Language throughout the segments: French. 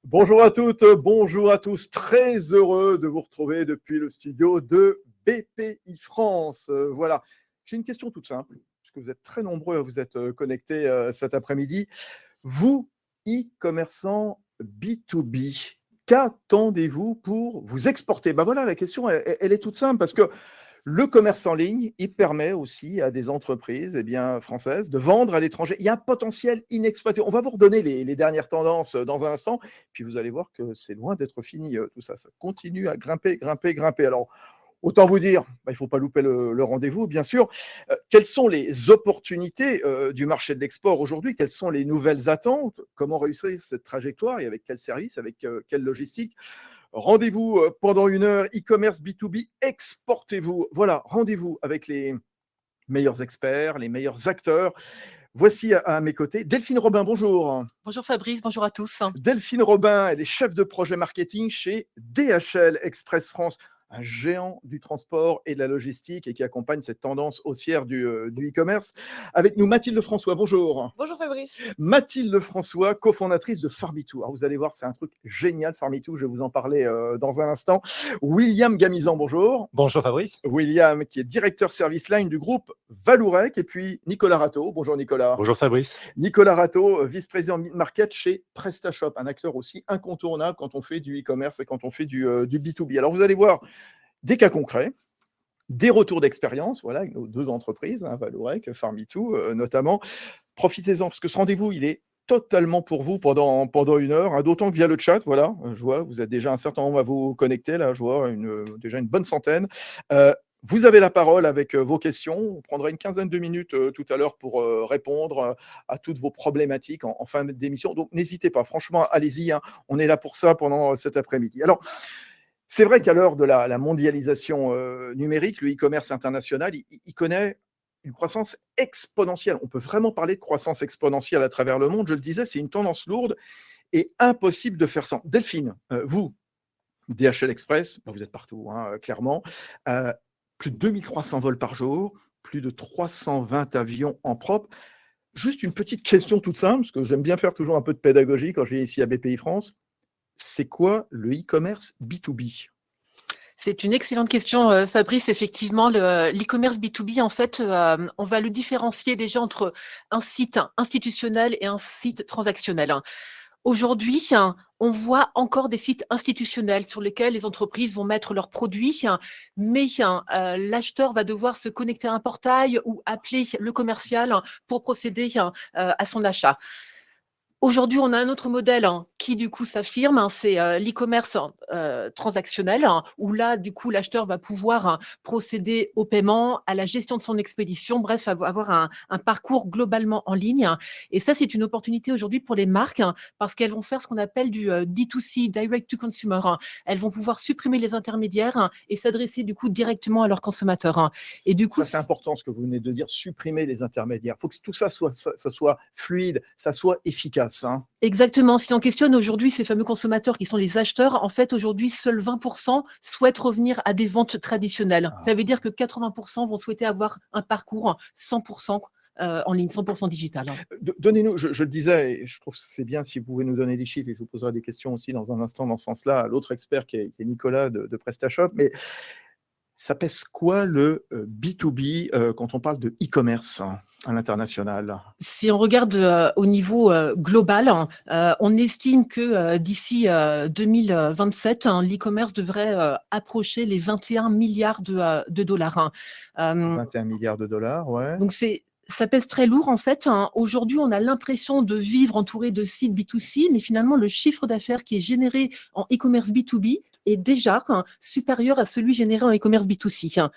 Bonjour à toutes, bonjour à tous. Très heureux de vous retrouver depuis le studio de BPI France. Voilà, j'ai une question toute simple, puisque vous êtes très nombreux à vous être connectés cet après-midi. Vous, e-commerçants B2B, qu'attendez-vous pour vous exporter? Ben voilà, la question, elle est toute simple, parce que le commerce en ligne, il permet aussi à des entreprises françaises de vendre à l'étranger. Il y a un potentiel inexploité. On va vous redonner les dernières tendances dans un instant, puis vous allez voir que c'est loin d'être fini tout ça. Ça continue à grimper, grimper, grimper. Alors, autant vous dire, il ne faut pas louper le rendez-vous, bien sûr. Quelles sont les opportunités du marché de l'export aujourd'hui? Quelles sont les nouvelles attentes? Comment réussir cette trajectoire et avec quel service, avec quelle logistique? Rendez-vous pendant une heure, e-commerce B2B, exportez-vous. Voilà, rendez-vous avec les meilleurs experts, les meilleurs acteurs. Voici à mes côtés Delphine Robin, bonjour. Bonjour Fabrice, bonjour à tous. Delphine Robin, elle est chef de projet marketing chez DHL Express France, un géant du transport et de la logistique et qui accompagne cette tendance haussière du e-commerce. Avec nous, Mathilde François, bonjour. Bonjour Fabrice. Mathilde François, cofondatrice de Farmitou. Alors vous allez voir, c'est un truc génial, Farmitou, je vais vous en parler dans un instant. William Gamizan, bonjour. Bonjour Fabrice. William, qui est directeur service line du groupe Valourec. Et puis Nicolas Rateau. Bonjour Nicolas. Bonjour Fabrice. Nicolas Rateau, vice-président mid-market chez PrestaShop, un acteur aussi incontournable quand on fait du e-commerce et quand on fait du B2B. Alors vous allez voir des cas concrets, des retours d'expérience, voilà, avec nos deux entreprises, Valourec, Farmitou notamment. Profitez-en, parce que ce rendez-vous, il est totalement pour vous pendant une heure, d'autant que via le chat, voilà, je vois, vous êtes déjà un certain nombre à vous connecter, là, je vois déjà une bonne centaine. Vous avez la parole avec vos questions. On prendra une quinzaine de minutes tout à l'heure pour répondre à toutes vos problématiques en fin d'émission. Donc, n'hésitez pas, franchement, allez-y, on est là pour ça pendant cet après-midi. Alors, c'est vrai qu'à l'heure de la mondialisation numérique, le e-commerce international, il connaît une croissance exponentielle. On peut vraiment parler de croissance exponentielle à travers le monde. Je le disais, c'est une tendance lourde et impossible de faire sans. Delphine, vous, DHL Express, vous êtes partout, clairement. Plus de 2300 vols par jour, plus de 320 avions en propre. Juste une petite question toute simple, parce que j'aime bien faire toujours un peu de pédagogie quand je viens ici à BPI France. C'est quoi le e-commerce B2B ? C'est une excellente question, Fabrice. Effectivement, l'e-commerce B2B, en fait, on va le différencier déjà entre un site institutionnel et un site transactionnel. Aujourd'hui, on voit encore des sites institutionnels sur lesquels les entreprises vont mettre leurs produits, mais l'acheteur va devoir se connecter à un portail ou appeler le commercial pour procéder à son achat. Aujourd'hui, on a un autre modèle qui, du coup, s'affirme, c'est l'e-commerce transactionnel, où là, du coup, l'acheteur va pouvoir procéder au paiement, à la gestion de son expédition, bref, avoir un parcours globalement en ligne. Et ça, c'est une opportunité aujourd'hui pour les marques, parce qu'elles vont faire ce qu'on appelle du D2C, Direct to Consumer. Elles vont pouvoir supprimer les intermédiaires et s'adresser, du coup, directement à leurs consommateurs. Et du coup, ça, c'est important ce que vous venez de dire, supprimer les intermédiaires. Il faut que tout ça soit fluide, ça soit efficace. Exactement. Si on questionne aujourd'hui ces fameux consommateurs qui sont les acheteurs, en fait, aujourd'hui, seuls 20% souhaitent revenir à des ventes traditionnelles. Ça veut dire que 80% vont souhaiter avoir un parcours 100% en ligne, 100% digital. Donnez-nous, je le disais, et je trouve que c'est bien si vous pouvez nous donner des chiffres, et je vous poserai des questions aussi dans un instant dans ce sens-là, à l'autre expert qui est Nicolas de PrestaShop, mais ça pèse quoi le B2B quand on parle de e-commerce à l'international? Si on regarde au niveau global, on estime que d'ici 2027, l'e-commerce devrait approcher les 21 milliards de dollars. 21 milliards de dollars, ouais. Donc ça pèse très lourd en fait. Aujourd'hui, on a l'impression de vivre entouré de sites B2C, mais finalement, le chiffre d'affaires qui est généré en e-commerce B2B est déjà supérieur à celui généré en e-commerce B2C.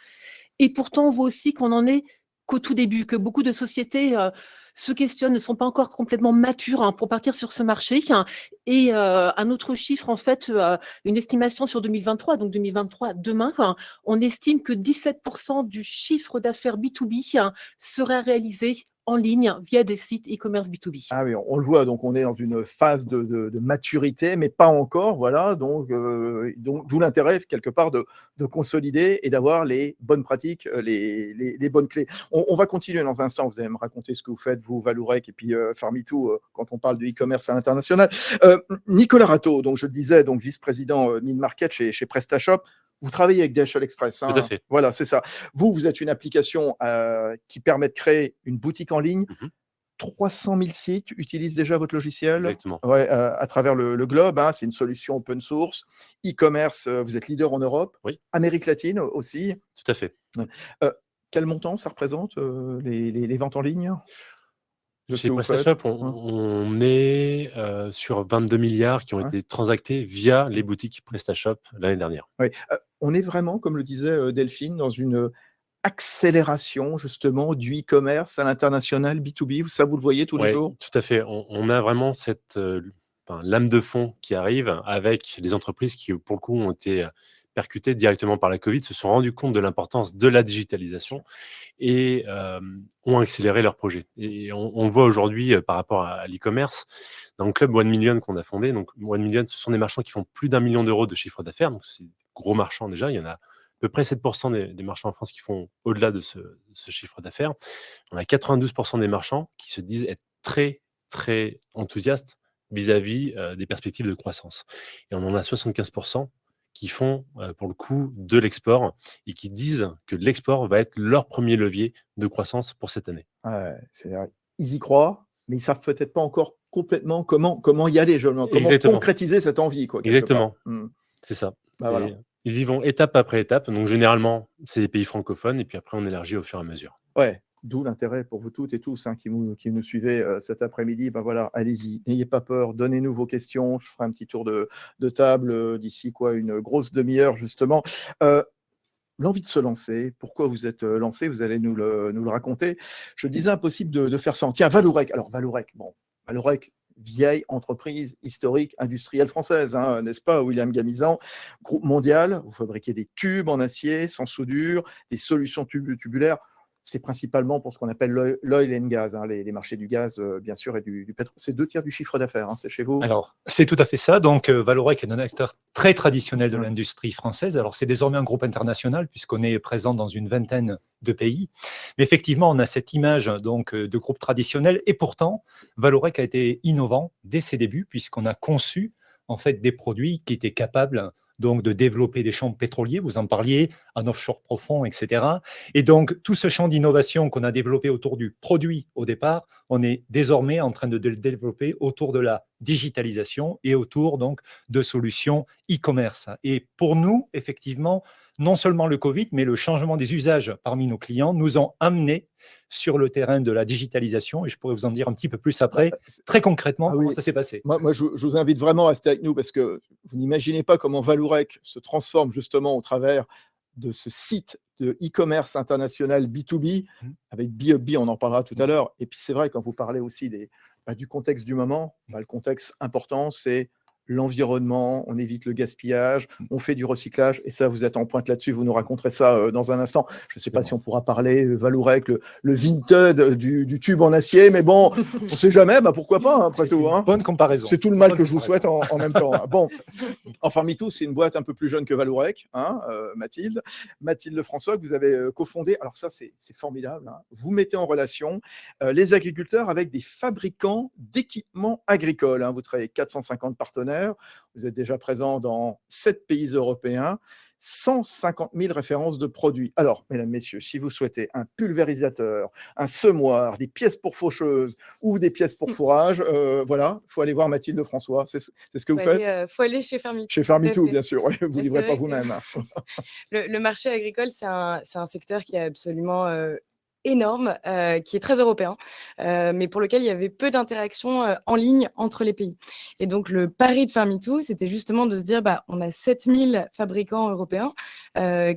Et pourtant, on voit aussi qu'on en est qu'au tout début, que beaucoup de sociétés se questionnent, ne sont pas encore complètement matures pour partir sur ce marché. Et un autre chiffre, en fait, une estimation sur 2023, donc 2023 demain, on estime que 17% du chiffre d'affaires B2B serait réalisé en ligne via des sites e-commerce B2B. Ah oui, on le voit, donc on est dans une phase de maturité, mais pas encore, voilà, donc d'où l'intérêt quelque part de consolider et d'avoir les bonnes pratiques, les bonnes clés. On va continuer dans un instant, vous allez me raconter ce que vous faites, vous, Vallourec, et puis Farmitou, quand on parle de e-commerce à l'international. Nicolas Rateau, donc je le disais, donc vice-président mid-market chez PrestaShop, vous travaillez avec DHL Express, Tout à hein, fait. voilà, c'est ça. Vous êtes une application qui permet de créer une boutique en ligne. 300 000 sites utilisent déjà votre logiciel. Exactement. Ouais, à travers le globe. Hein, c'est une solution open source. E-commerce, vous êtes leader en Europe. Oui. Amérique latine aussi. Tout à fait. Quel montant ça représente, les ventes en ligne de ce Chez que vous faites? PrestaShop, on est sur 22 milliards qui ont été transactés via les boutiques PrestaShop l'année dernière. Oui. On est vraiment, comme le disait Delphine, dans une accélération justement du e-commerce à l'international B2B. Ça, vous le voyez tous les jours? Tout à fait. On a vraiment cette lame de fond qui arrive avec les entreprises qui, pour le coup, ont été percutées directement par la Covid, se sont rendues compte de l'importance de la digitalisation et ont accéléré leurs projets. Et on le voit aujourd'hui par rapport à l'e-commerce. Dans le club One Million qu'on a fondé, donc One Million, ce sont des marchands qui font plus d'1 million d'euros de chiffre d'affaires, donc c'est gros marchands déjà. Il y en a à peu près 7% des marchands en France qui font au-delà de ce chiffre d'affaires. On a 92% des marchands qui se disent être très, très enthousiastes vis-à-vis des perspectives de croissance. Et on en a 75% qui font, pour le coup, de l'export et qui disent que l'export va être leur premier levier de croissance pour cette année. Ouais, ils y croient, mais ils ne savent peut-être pas encore complètement comment y aller, comment Exactement. concrétiser cette envie, quoi, quelque Exactement. part. C'est ça. Bah, voilà. Ils y vont étape après étape. Donc, généralement, c'est des pays francophones et puis après, on élargit au fur et à mesure. Ouais, d'où l'intérêt pour vous toutes et tous qui nous suivez cet après-midi. Ben voilà, allez-y, n'ayez pas peur, donnez-nous vos questions. Je ferai un petit tour de table d'ici une grosse demi-heure, justement. L'envie de se lancer, pourquoi vous êtes lancé, vous allez nous le raconter. Je disais impossible de faire sans. Tiens, Vallourec. Alors, Vallourec, vieille entreprise historique industrielle française, hein, n'est-ce pas, William Gamizan, groupe mondial, vous fabriquez des tubes en acier, sans soudure, des solutions tubulaires. C'est principalement pour ce qu'on appelle l'oil and gas, hein, les marchés du gaz, bien sûr, et du pétrole. C'est 2/3 du chiffre d'affaires, hein, c'est chez vous? Alors, c'est tout à fait ça. Donc, Vallourec est un acteur très traditionnel de l'industrie française. Alors, c'est désormais un groupe international puisqu'on est présent dans une vingtaine de pays. Mais effectivement, on a cette image donc de groupe traditionnel. Et pourtant, Vallourec a été innovant dès ses débuts puisqu'on a conçu en fait des produits qui étaient capables donc de développer des champs pétroliers, vous en parliez, en offshore profond, etc. Et donc, tout ce champ d'innovation qu'on a développé autour du produit au départ, on est désormais en train de le développer autour de la digitalisation et autour donc de solutions e-commerce. Et pour nous, effectivement, non seulement le Covid, mais le changement des usages parmi nos clients nous ont amenés sur le terrain de la digitalisation. Et je pourrais vous en dire un petit peu plus après, très concrètement, comment ça s'est passé. Moi, je vous invite vraiment à rester avec nous parce que vous n'imaginez pas comment Vallourec se transforme justement au travers de ce site de e-commerce international B2B avec B2B, on en parlera tout à l'heure. Et puis c'est vrai, quand vous parlez aussi du contexte du moment, le contexte important, c'est l'environnement, on évite le gaspillage, on fait du recyclage, et ça, vous êtes en pointe là-dessus, vous nous raconterez ça dans un instant. Je ne sais pas si on pourra parler, Vallourec, le Vinted du tube en acier, mais bon, on ne sait jamais, pourquoi pas, après tout. Bonne comparaison. C'est tout le mal que je vous souhaite en même temps. Bon, enfin, MeToo, c'est une boîte un peu plus jeune que Vallourec, Mathilde Lefrançois, que vous avez cofondée. Alors ça, c'est formidable. Vous mettez en relation les agriculteurs avec des fabricants d'équipements agricoles. Vous travaillez avec 450 partenaires. Vous êtes déjà présent dans 7 pays européens, 150 000 références de produits. Alors, mesdames, messieurs, si vous souhaitez un pulvérisateur, un semoir, des pièces pour faucheuse ou des pièces pour fourrage, voilà, il faut aller voir Mathilde Lefrançois. C'est ce que vous faites? Il faut aller chez Farmitou. Chez Farmitou, bien sûr. Ouais, vous ne livrez pas vous-même. Le marché agricole, c'est un secteur qui est absolument énorme qui est très européen, mais pour lequel il y avait peu d'interactions en ligne entre les pays. Et donc, le pari de Farm.me, c'était justement de se dire, on a 7000 fabricants européens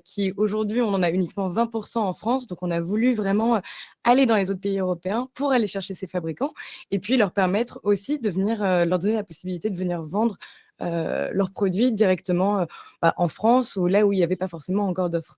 qui, aujourd'hui, on en a uniquement 20% en France. Donc, on a voulu vraiment aller dans les autres pays européens pour aller chercher ces fabricants et puis leur permettre aussi de venir, leur donner la possibilité de venir vendre leurs produits directement en France ou là où il n'y avait pas forcément encore d'offres.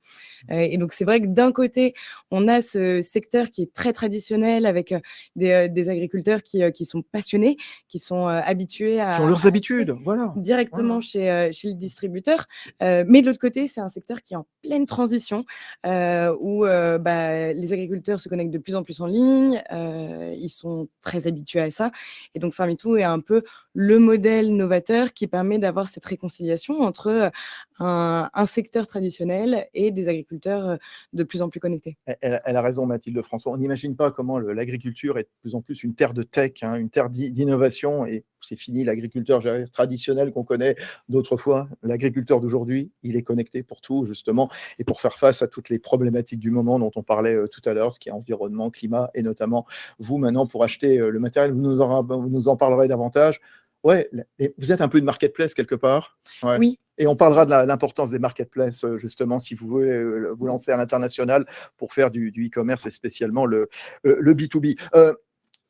Et donc, c'est vrai que d'un côté, on a ce secteur qui est très traditionnel avec des agriculteurs qui sont passionnés, qui sont habitués Qui ont leurs habitudes, voilà. directement chez le distributeur. Mais de l'autre côté, c'est un secteur qui est en pleine transition où les agriculteurs se connectent de plus en plus en ligne. Ils sont très habitués à ça. Et donc, Farm.me est un peu le modèle novateur qui permet d'avoir cette réconciliation entre un secteur traditionnel et des agriculteurs de plus en plus connectés. Elle a raison, Mathilde François. On n'imagine pas comment l'agriculture est de plus en plus une terre de tech, une terre d'innovation. Et c'est fini l'agriculteur traditionnel qu'on connaît d'autrefois. L'agriculteur d'aujourd'hui, il est connecté pour tout, justement, et pour faire face à toutes les problématiques du moment dont on parlait tout à l'heure, ce qui est environnement, climat, et notamment vous, maintenant, pour acheter le matériel, vous nous en parlerez davantage. Ouais, vous êtes un peu une marketplace quelque part. Ouais. Oui. Et on parlera de l'importance des marketplaces, justement, si vous voulez vous lancer à l'international pour faire du e-commerce et spécialement le B2B.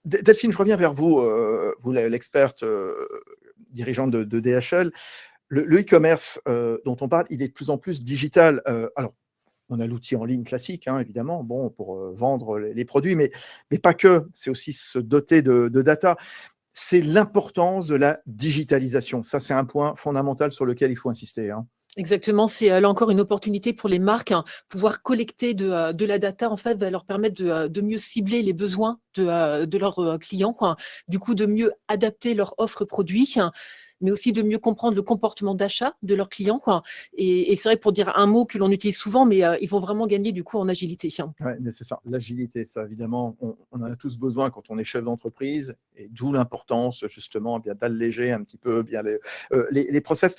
Delphine, je reviens vers vous, vous l'experte dirigeante de DHL. Le e-commerce dont on parle, il est de plus en plus digital. Alors, on a l'outil en ligne classique, évidemment, pour vendre les produits, mais pas que. C'est aussi se doter de data. C'est l'importance de la digitalisation. Ça, c'est un point fondamental sur lequel il faut insister. Exactement, c'est là encore une opportunité pour les marques, pouvoir collecter de la data, en fait, va leur permettre de mieux cibler les besoins de leurs clients, quoi. Du coup, de mieux adapter leur offre produit, mais aussi de mieux comprendre le comportement d'achat de leurs clients, quoi. Et c'est vrai, pour dire un mot que l'on utilise souvent, mais ils vont vraiment gagner du coup en agilité. Ouais, mais c'est ça, l'agilité, ça évidemment, on en a tous besoin quand on est chef d'entreprise, et d'où l'importance justement d'alléger un petit peu les process.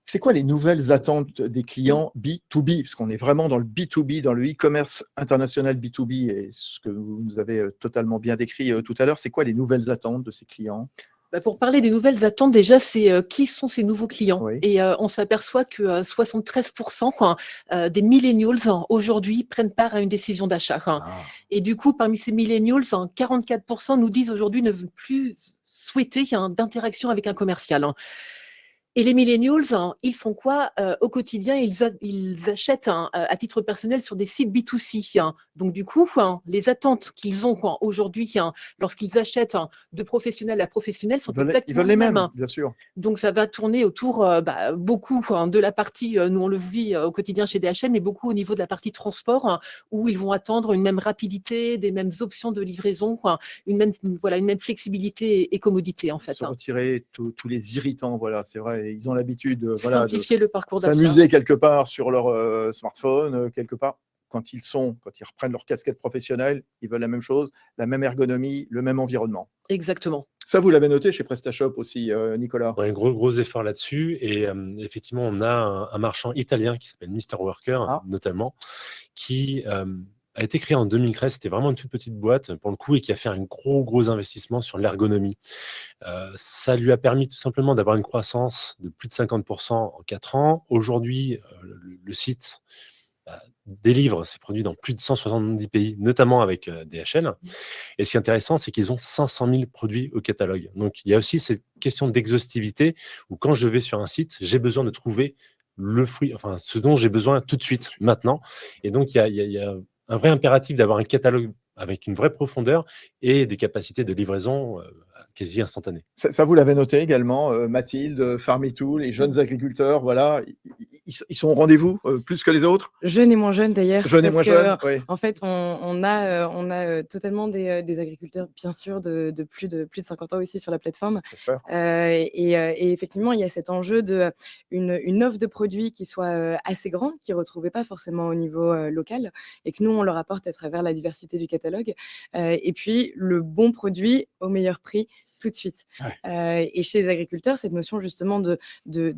C'est quoi les nouvelles attentes des clients B2B? Parce qu'on est vraiment dans le B2B, dans le e-commerce international B2B, et ce que vous nous avez totalement bien décrit tout à l'heure, c'est quoi les nouvelles attentes de ces clients? Pour parler des nouvelles attentes, déjà, c'est qui sont ces nouveaux clients? Oui. Et on s'aperçoit que 73% des millennials aujourd'hui prennent part à une décision d'achat. Ah. Et du coup, parmi ces millennials, 44% nous disent aujourd'hui ne veulent plus souhaiter d'interaction avec un commercial. Et les millennials, ils font quoi au quotidien? Ils achètent à titre personnel sur des sites B2C. Donc, du coup, les attentes qu'ils ont aujourd'hui lorsqu'ils achètent de professionnel à professionnel sont Ils exactement veulent les mêmes, mêmes. bien sûr. Donc, ça va tourner autour beaucoup de la partie, nous on le vit au quotidien chez DHL, mais beaucoup au niveau de la partie transport, où ils vont attendre une même rapidité, des mêmes options de livraison, une même flexibilité et commodité, en fait. Se retirer tous les irritants, voilà, c'est vrai. Ils ont l'habitude de Simplifier le parcours d'achat. s'amuser quelque part sur leur smartphone, quelque part. Quand ils reprennent leur casquette professionnelle, ils veulent la même chose, la même ergonomie, le même environnement. Exactement. Ça, vous l'avez noté chez PrestaShop aussi, Nicolas? Ouais, gros effort là-dessus. Et effectivement, on a un marchand italien qui s'appelle Mr. Worker, notamment, qui a été créé en 2013. C'était vraiment une toute petite boîte, pour le coup, et qui a fait un gros investissement sur l'ergonomie. Ça lui a permis tout simplement d'avoir une croissance de plus de 50% en 4 ans. Aujourd'hui, le site délivre ses produits dans plus de 170 pays, notamment avec DHL. Et ce qui est intéressant, c'est qu'ils ont 500 000 produits au catalogue. Donc, il y a aussi cette question d'exhaustivité où quand je vais sur un site, j'ai besoin de trouver le fruit, enfin, ce dont j'ai besoin tout de suite, maintenant. Et donc, il y a un vrai impératif d'avoir un catalogue avec une vraie profondeur et des capacités de livraison quasi instantanées. Ça, vous l'avez noté également, Mathilde, Farm.me, les jeunes agriculteurs, voilà, ils sont au rendez-vous plus que les autres? Jeunes et moins jeunes d'ailleurs. Jeunes et moins jeunes, oui. En fait, on a totalement des agriculteurs, bien sûr, de plus de 50 ans aussi sur la plateforme. J'espère. Et effectivement, il y a cet enjeu d'une offre de produits qui soit assez grande, qu'ils ne retrouvaient pas forcément au niveau local, et que nous, on leur apporte à travers la diversité du catalogue. Et puis, le bon produit au meilleur prix tout de suite. Ouais. Et chez les agriculteurs, cette notion justement de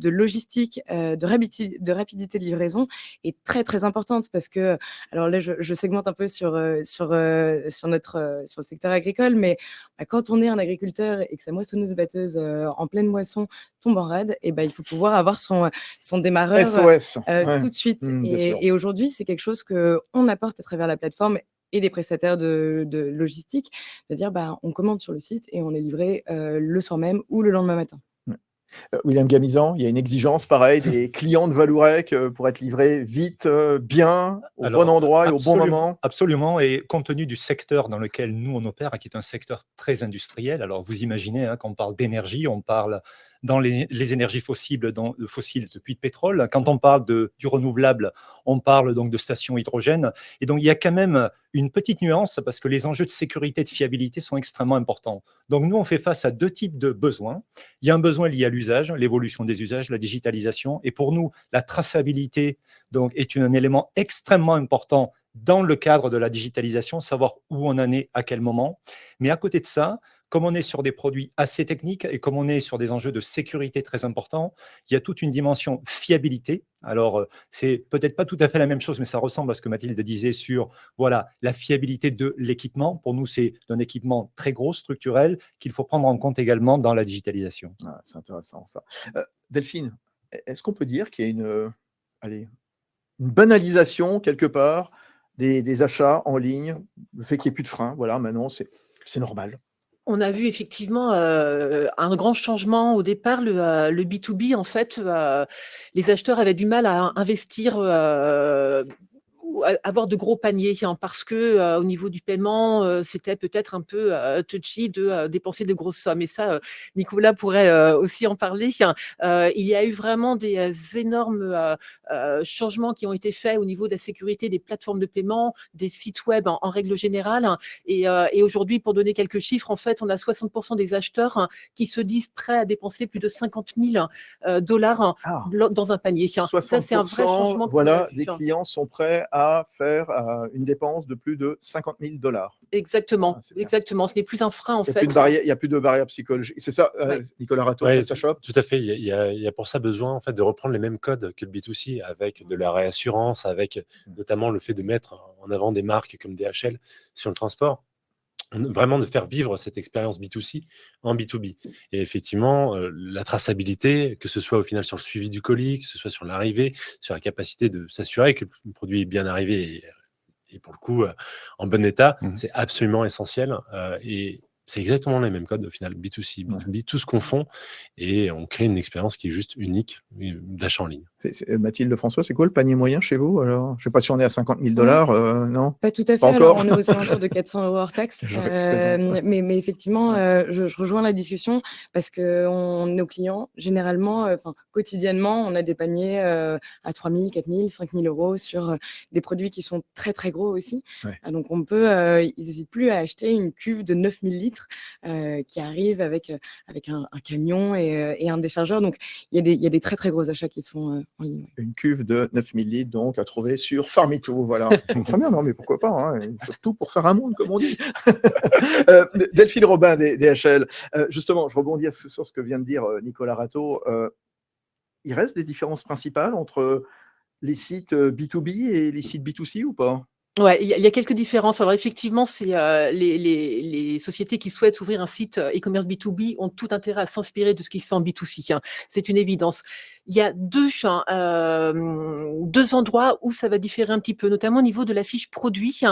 logistique, de rapidité de livraison est très, très importante parce que, alors là, je segmente un peu sur le secteur agricole, mais quand on est un agriculteur et que sa moissonneuse-batteuse en pleine moisson tombe en rade, et il faut pouvoir avoir son démarreur SOS. Ouais. tout de suite. Bien sûr. Et aujourd'hui, c'est quelque chose qu'on apporte à travers la plateforme et des prestataires de logistique, de dire on commande sur le site et on est livré le soir même ou le lendemain matin. William Gamizan, il y a une exigence pareil des clients de Vallourec pour être livrés vite, bien, au bon endroit et au bon moment. Absolument, et compte tenu du secteur dans lequel nous on opère, qui est un secteur très industriel, alors vous imaginez, quand on parle d'énergie, on parle dans les énergies fossiles depuis le pétrole. Quand on parle du renouvelable, on parle donc de stations hydrogène. Et donc, il y a quand même une petite nuance parce que les enjeux de sécurité et de fiabilité sont extrêmement importants. Donc, nous, on fait face à deux types de besoins. Il y a un besoin lié à l'usage, l'évolution des usages, la digitalisation. Et pour nous, la traçabilité donc, est un élément extrêmement important dans le cadre de la digitalisation, savoir où on en est, à quel moment. Mais à côté de ça, comme on est sur des produits assez techniques et comme on est sur des enjeux de sécurité très importants, il y a toute une dimension fiabilité. Alors, c'est peut-être pas tout à fait la même chose, mais ça ressemble à ce que Mathilde disait sur la fiabilité de l'équipement. Pour nous, c'est un équipement très gros, structurel, qu'il faut prendre en compte également dans la digitalisation. Ah, c'est intéressant ça. Delphine, est-ce qu'on peut dire qu'il y a une banalisation quelque part des achats en ligne, le fait qu'il n'y ait plus de frein, voilà, maintenant c'est normal. On a vu effectivement un grand changement. Au départ, le B2B, en fait, les acheteurs avaient du mal à investir ou avoir de gros paniers parce que au niveau du paiement, c'était peut-être un peu touchy de dépenser de grosses sommes. Et ça, Nicolas pourrait aussi en parler. Il y a eu vraiment des énormes changements qui ont été faits au niveau de la sécurité des plateformes de paiement, des sites web en règle générale. Et aujourd'hui, pour donner quelques chiffres, en fait, on a 60% des acheteurs qui se disent prêts à dépenser plus de 50 000 dollars dans un panier. 60%, ça, c'est un vrai changement. Voilà, des clients sont prêts à faire une dépense de plus de 50 000 dollars. Exactement, exactement. Ce n'est plus un frein, en fait. Il n'y a plus de variable psychologique. C'est ça, Nicolas Rateau, PrestaShop. Tout à fait. Il y a pour ça besoin en fait, de reprendre les mêmes codes que le B2C, avec de la réassurance, avec notamment le fait de mettre en avant des marques comme DHL sur le transport. Vraiment de faire vivre cette expérience B2C en B2B. Et effectivement, la traçabilité, que ce soit au final sur le suivi du colis, que ce soit sur l'arrivée, sur la capacité de s'assurer que le produit est bien arrivé et pour le coup en bon état, c'est absolument essentiel. Et c'est exactement les mêmes codes au final, B2C, B2B, tout se confond et on crée une expérience qui est juste unique d'achat en ligne. Mathilde Lefrançois, c'est quoi le panier moyen chez vous alors? Je ne sais pas si on est à 50 000 dollars, non? Pas tout à fait. Alors, on est aux alentours de 400 € hors taxe. Mais effectivement, je rejoins la discussion parce que nos clients, généralement, quotidiennement, on a des paniers à 3 000, 4 000, 5 000 € sur des produits qui sont très, très gros aussi. Ouais. Donc, ils n'hésitent plus à acheter une cuve de 9 000 litres qui arrive avec un camion et un déchargeur. Donc, il y a des très, très gros achats qui se font en ligne. Une cuve de 9 000 litres, donc, à trouver sur Farmito, voilà. Très bien, non, mais pourquoi pas, hein, surtout pour faire un monde, comme on dit. Delphine Robin, DHL. Justement, je rebondis sur ce que vient de dire Nicolas Rateau. Il reste des différences principales entre les sites B2B et les sites B2C ou pas? Ouais, il y a quelques différences. Alors effectivement, c'est les sociétés qui souhaitent ouvrir un site e-commerce B2B ont tout intérêt à s'inspirer de ce qui se fait en B2C. C'est une évidence. Il y a deux endroits où ça va différer un petit peu, notamment au niveau de la fiche produit,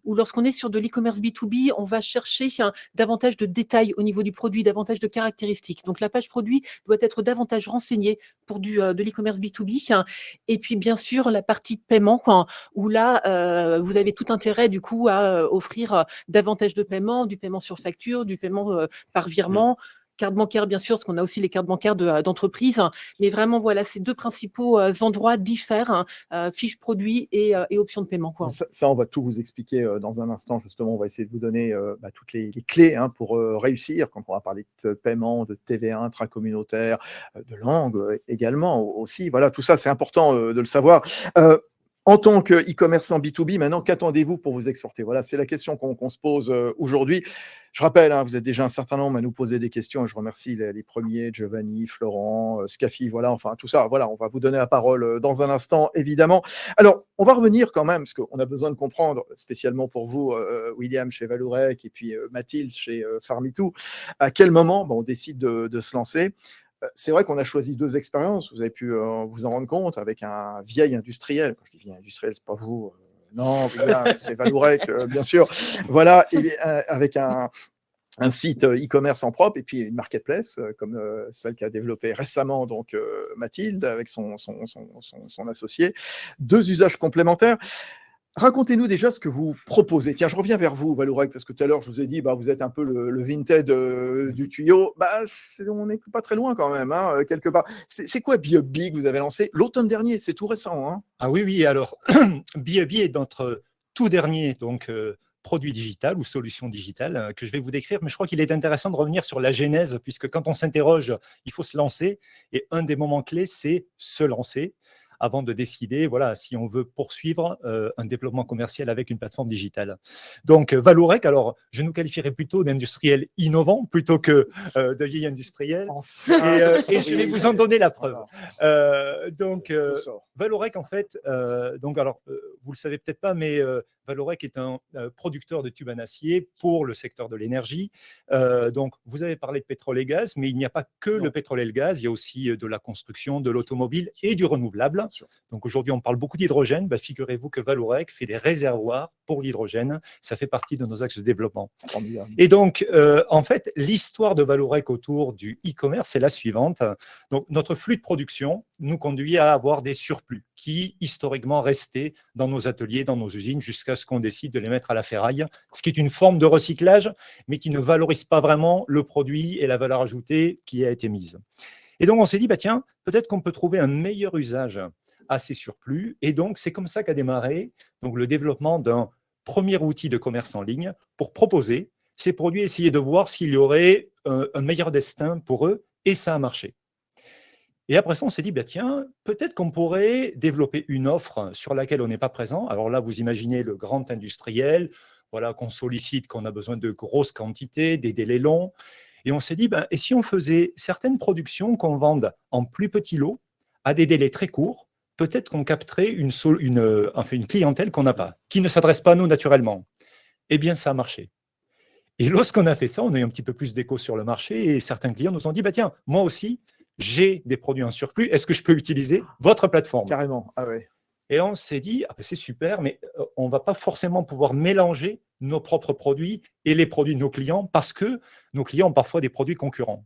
où lorsqu'on est sur de l'e-commerce B2B, on va chercher davantage de détails au niveau du produit, davantage de caractéristiques. Donc la page produit doit être davantage renseignée pour de l'e-commerce B2B. Et puis bien sûr, la partie paiement, où là, vous avez tout intérêt du coup à offrir davantage de paiement, du paiement sur facture, du paiement par virement. Carte bancaire, bien sûr, parce qu'on a aussi les cartes bancaires d'entreprise. Mais vraiment, voilà, ces deux principaux endroits diffèrent, fiche produit et options de paiement. Ça, on va tout vous expliquer dans un instant. Justement, on va essayer de vous donner toutes les clés pour réussir quand on va parler de paiement, de TVA intracommunautaire, de langue également aussi. Voilà, tout ça, c'est important de le savoir. En tant qu'e-commerçant B2B, maintenant, qu'attendez-vous pour vous exporter? Voilà, c'est la question qu'on se pose aujourd'hui. Je rappelle, hein, vous êtes déjà un certain nombre à nous poser des questions et je remercie les premiers, Giovanni, Florent, Scafi, voilà, enfin tout ça. Voilà, on va vous donner la parole dans un instant, évidemment. Alors, on va revenir quand même, parce qu'on a besoin de comprendre, spécialement pour vous, William chez Vallourec et puis Mathilde chez Farmitou, à quel moment on décide de se lancer. C'est vrai qu'on a choisi 2 expériences, vous avez pu vous en rendre compte, avec un vieil industriel. Quand je dis vieil industriel, c'est pas vous, non, William, c'est Vallourec, bien sûr. Voilà, et avec un site e-commerce en propre et puis une marketplace comme celle qu'a développée récemment donc Mathilde avec son associé. 2 usages complémentaires. Racontez-nous déjà ce que vous proposez. Tiens, je reviens vers vous, Vallourec, parce que tout à l'heure, je vous ai dit, vous êtes un peu le Vinted du tuyau. On n'est pas très loin quand même, hein, quelque part. C'est quoi B2B que vous avez lancé l'automne dernier? C'est tout récent. Hein. Ah oui, alors B2B est notre tout dernier donc, produit digital ou solution digitale que je vais vous décrire, mais je crois qu'il est intéressant de revenir sur la genèse, puisque quand on s'interroge, il faut se lancer, et un des moments clés, c'est se lancer avant de décider voilà, si on veut poursuivre un développement commercial avec une plateforme digitale. Donc, Vallourec, alors, je nous qualifierais plutôt d'industriel innovant plutôt que de vieil industriel. Et je vais vous en donner la preuve. Vallourec, en fait, vous le savez peut-être pas, mais Vallourec est un producteur de tubes en acier pour le secteur de l'énergie. Donc, vous avez parlé de pétrole et gaz, mais il n'y a pas que le pétrole et le gaz, il y a aussi de la construction, de l'automobile et du renouvelable. Donc, aujourd'hui, on parle beaucoup d'hydrogène. Figurez-vous que Vallourec fait des réservoirs pour l'hydrogène. Ça fait partie de nos axes de développement. Et donc, en fait, l'histoire de Vallourec autour du e-commerce est la suivante. Donc, notre flux de production nous conduit à avoir des surplus qui, historiquement, restaient dans nos ateliers, dans nos usines, jusqu'à ce qu'on décide de les mettre à la ferraille, ce qui est une forme de recyclage, mais qui ne valorise pas vraiment le produit et la valeur ajoutée qui a été mise. Et donc, on s'est dit, tiens, peut-être qu'on peut trouver un meilleur usage à ces surplus. Et donc, c'est comme ça qu'a démarré donc, le développement d'un premier outil de commerce en ligne pour proposer ces produits, essayer de voir s'il y aurait un meilleur destin pour eux, et ça a marché. Et après ça, on s'est dit, tiens, peut-être qu'on pourrait développer une offre sur laquelle on n'est pas présent. Alors là, vous imaginez le grand industriel, voilà, qu'on sollicite, qu'on a besoin de grosses quantités, des délais longs. Et on s'est dit, et si on faisait certaines productions qu'on vende en plus petits lots, à des délais très courts, peut-être qu'on capterait une clientèle qu'on n'a pas, qui ne s'adresse pas à nous naturellement. Eh bien, ça a marché. Et lorsqu'on a fait ça, on a eu un petit peu plus d'écho sur le marché et certains clients nous ont dit, tiens, moi aussi, j'ai des produits en surplus, est-ce que je peux utiliser votre plateforme? Carrément, ah ouais. Et on s'est dit, c'est super, mais on ne va pas forcément pouvoir mélanger nos propres produits et les produits de nos clients parce que nos clients ont parfois des produits concurrents.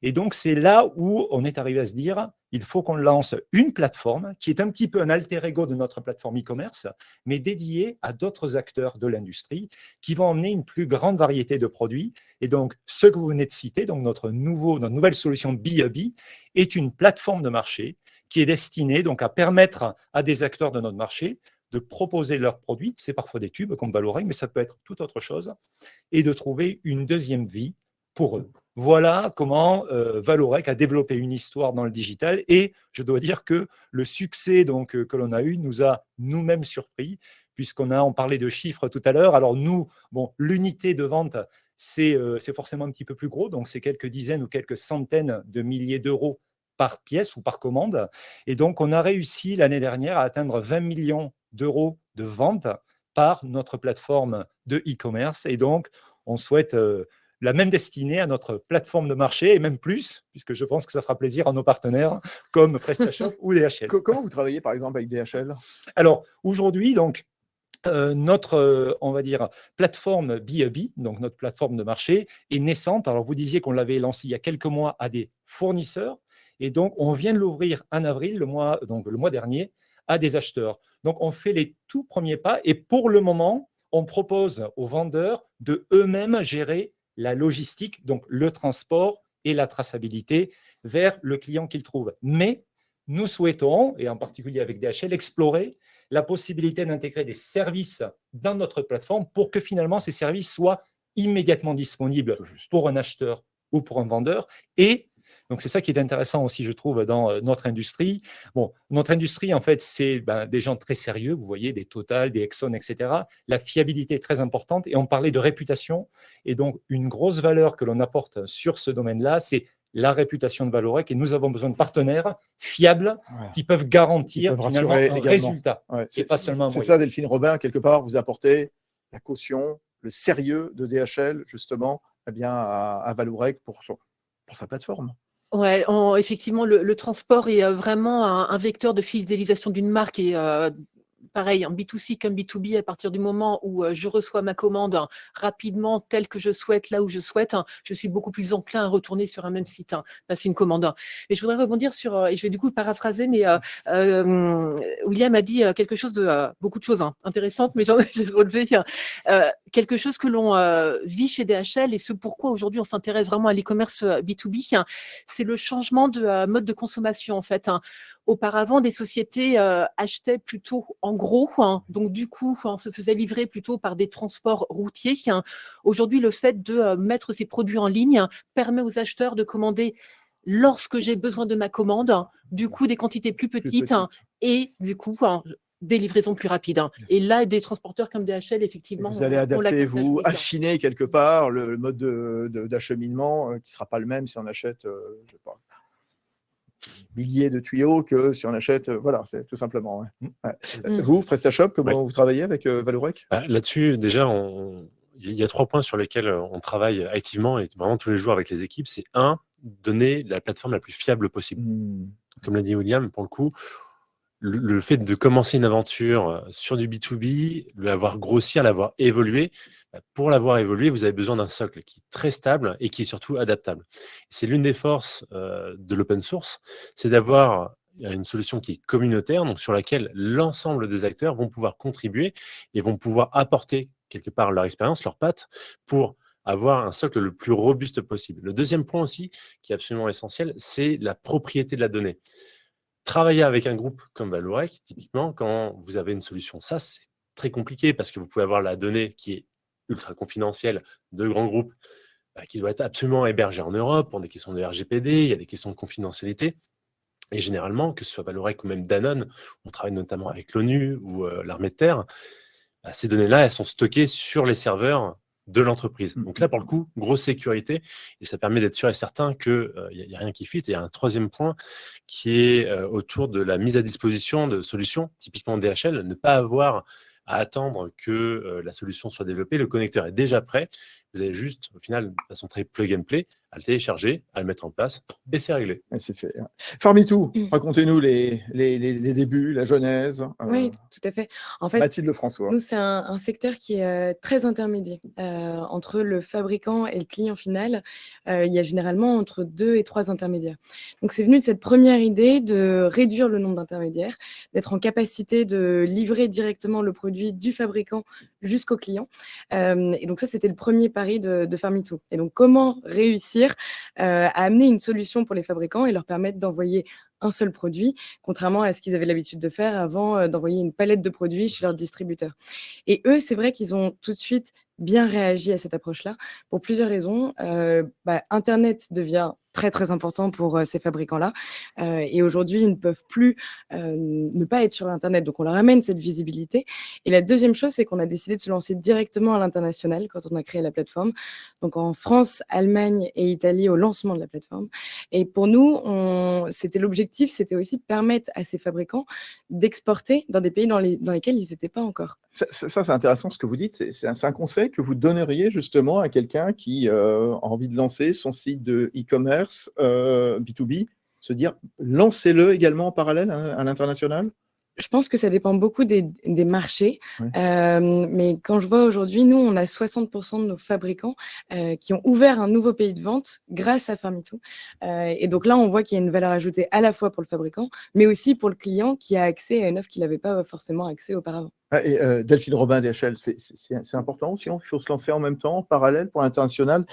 Et donc, c'est là où on est arrivé à se dire, il faut qu'on lance une plateforme qui est un petit peu un alter ego de notre plateforme e-commerce, mais dédiée à d'autres acteurs de l'industrie qui vont emmener une plus grande variété de produits. Et donc, ce que vous venez de citer, donc notre nouvelle solution B2B, est une plateforme de marché qui est destinée donc à permettre à des acteurs de notre marché de proposer leurs produits, c'est parfois des tubes comme Vallourec, mais ça peut être toute autre chose, et de trouver une deuxième vie pour eux. Voilà comment Vallourec a développé une histoire dans le digital, et je dois dire que le succès que l'on a eu nous a nous-mêmes surpris, on parlait de chiffres tout à l'heure. Alors nous, l'unité de vente, c'est forcément un petit peu plus gros, donc c'est quelques dizaines ou quelques centaines de milliers d'euros par pièce ou par commande. Et donc, on a réussi l'année dernière à atteindre 20 millions d'euros de ventes par notre plateforme de e-commerce. Et donc, on souhaite la même destinée à notre plateforme de marché, et même plus, puisque je pense que ça fera plaisir à nos partenaires comme PrestaShop ou DHL. Comment vous travaillez, par exemple, avec DHL? Alors, aujourd'hui, donc, notre, on va dire, plateforme B2B, donc notre plateforme de marché, est naissante. Alors, vous disiez qu'on l'avait lancée il y a quelques mois à des fournisseurs. Et donc, on vient de l'ouvrir en avril, le mois dernier, à des acheteurs. Donc, on fait les tout premiers pas. Et pour le moment, on propose aux vendeurs de eux-mêmes gérer la logistique, donc le transport et la traçabilité vers le client qu'ils trouvent. Mais nous souhaitons, et en particulier avec DHL, explorer la possibilité d'intégrer des services dans notre plateforme pour que finalement ces services soient immédiatement disponibles pour un acheteur ou pour un vendeur, et Donc, c'est ça qui est intéressant aussi, je trouve, dans notre industrie. Bon, notre industrie, en fait, c'est des gens très sérieux, vous voyez, des Total, des Exxon, etc. La fiabilité est très importante et on parlait de réputation. Et donc, une grosse valeur que l'on apporte sur ce domaine-là, c'est la réputation de Vallourec et nous avons besoin de partenaires fiables Voilà. qui peuvent Ils garantir peuvent finalement rassurer un également. résultat Ouais, et c'est pas seulement un c'est moyen. ça, Delphine Robin, quelque part, vous apportez la caution, le sérieux de DHL, justement, eh bien, à Vallourec pour sa plateforme. Ouais, effectivement, le transport est vraiment un vecteur de fidélisation d'une marque et pareil, en B2C comme B2B, à partir du moment où je reçois ma commande rapidement, telle que je souhaite, là où je souhaite, je suis beaucoup plus enclin à retourner sur un même site, passer une commande. Et je voudrais rebondir sur, et je vais du coup paraphraser, mais William a dit quelque chose de beaucoup de choses intéressantes, mais j'ai relevé quelque chose que l'on vit chez DHL et ce pourquoi aujourd'hui on s'intéresse vraiment à l'e-commerce B2B, c'est le changement de mode de consommation en fait. Auparavant, des sociétés achetaient plutôt en gros, donc du coup, on se faisait livrer plutôt par des transports routiers. Aujourd'hui, le fait de mettre ces produits en ligne permet aux acheteurs de commander lorsque j'ai besoin de ma commande, du coup, des quantités plus petites et du coup, des livraisons plus rapides. Et là, des transporteurs comme DHL, Et effectivement, vous allez ont adapter, l'avantage vous, unique. affiner quelque part le mode d'acheminement qui ne sera pas le même si on achète, je sais pas, milliers de tuyaux que si on achète, voilà, c'est tout simplement. Ouais. Ouais. Vous, PrestaShop, comment vous travaillez avec Vallourec? Là-dessus, déjà, il y a 3 points sur lesquels on travaille activement et vraiment tous les jours avec les équipes. C'est donner la plateforme la plus fiable possible. Comme l'a dit William, pour le coup, le fait de commencer une aventure sur du B2B, l'avoir grossi, l'avoir évolué, pour l'avoir évolué, vous avez besoin d'un socle qui est très stable et qui est surtout adaptable. C'est l'une des forces de l'open source, c'est d'avoir une solution qui est communautaire, donc sur laquelle l'ensemble des acteurs vont pouvoir contribuer et vont pouvoir apporter quelque part leur expérience, leurs pattes, pour avoir un socle le plus robuste possible. Le deuxième point aussi, qui est absolument essentiel, c'est la propriété de la donnée. Travailler avec un groupe comme Vallourec, typiquement, quand vous avez une solution SaaS, c'est très compliqué parce que vous pouvez avoir la donnée qui est ultra confidentielle de grands groupes qui doit être absolument hébergée en Europe pour des questions de RGPD, il y a des questions de confidentialité. Et généralement, que ce soit Vallourec ou même Danone, on travaille notamment avec l'ONU ou l'armée de terre, ces données-là, elles sont stockées sur les serveurs de l'entreprise. Donc là, pour le coup, grosse sécurité et ça permet d'être sûr et certain qu'il n'y a rien qui fuite. Et il y a un troisième point qui est autour de la mise à disposition de solutions, typiquement DHL, ne pas avoir à attendre que la solution soit développée. Le connecteur est déjà prêt. Vous avez juste, au final, de façon très plug and play, à le télécharger, à le mettre en place et c'est réglé. Et c'est fait. Farmitou, racontez-nous les débuts, la genèse. Oui, tout à fait. En fait, Mathilde François. nous, c'est un secteur qui est très intermédiaire entre le fabricant et le client final. Il y a généralement entre 2 et 3 intermédiaires. Donc, c'est venu de cette première idée de réduire le nombre d'intermédiaires, d'être en capacité de livrer directement le produit du fabricant jusqu'au client. Et donc, ça, c'était le premier pari de Farmitou. Et donc, comment réussir à amener une solution pour les fabricants et leur permettre d'envoyer un seul produit, contrairement à ce qu'ils avaient l'habitude de faire avant d'envoyer une palette de produits chez leurs distributeurs. Et eux, c'est vrai qu'ils ont tout de suite bien réagi à cette approche-là pour plusieurs raisons. Internet devient très, très important pour ces fabricants-là. Et aujourd'hui, ils ne peuvent plus ne pas être sur Internet. Donc, on leur amène cette visibilité. Et la deuxième chose, c'est qu'on a décidé de se lancer directement à l'international quand on a créé la plateforme. Donc, en France, Allemagne et Italie au lancement de la plateforme. Et pour nous, c'était l'objectif, c'était aussi de permettre à ces fabricants d'exporter dans des pays dans lesquels ils n'étaient pas encore. Ça, c'est intéressant ce que vous dites. C'est un conseil que vous donneriez justement à quelqu'un qui a envie de lancer son site de e-commerce B2B, se dire lancez-le également en parallèle à l'international? Je pense que ça dépend beaucoup des marchés. Oui. Mais quand je vois aujourd'hui, nous, on a 60% de nos fabricants qui ont ouvert un nouveau pays de vente grâce à Farmitou. Et donc là, on voit qu'il y a une valeur ajoutée à la fois pour le fabricant, mais aussi pour le client qui a accès à une offre qu'il n'avait pas forcément accès auparavant. Et Delphine Robin, DHL, c'est important aussi, il faut se lancer en même temps, en parallèle pour l'international.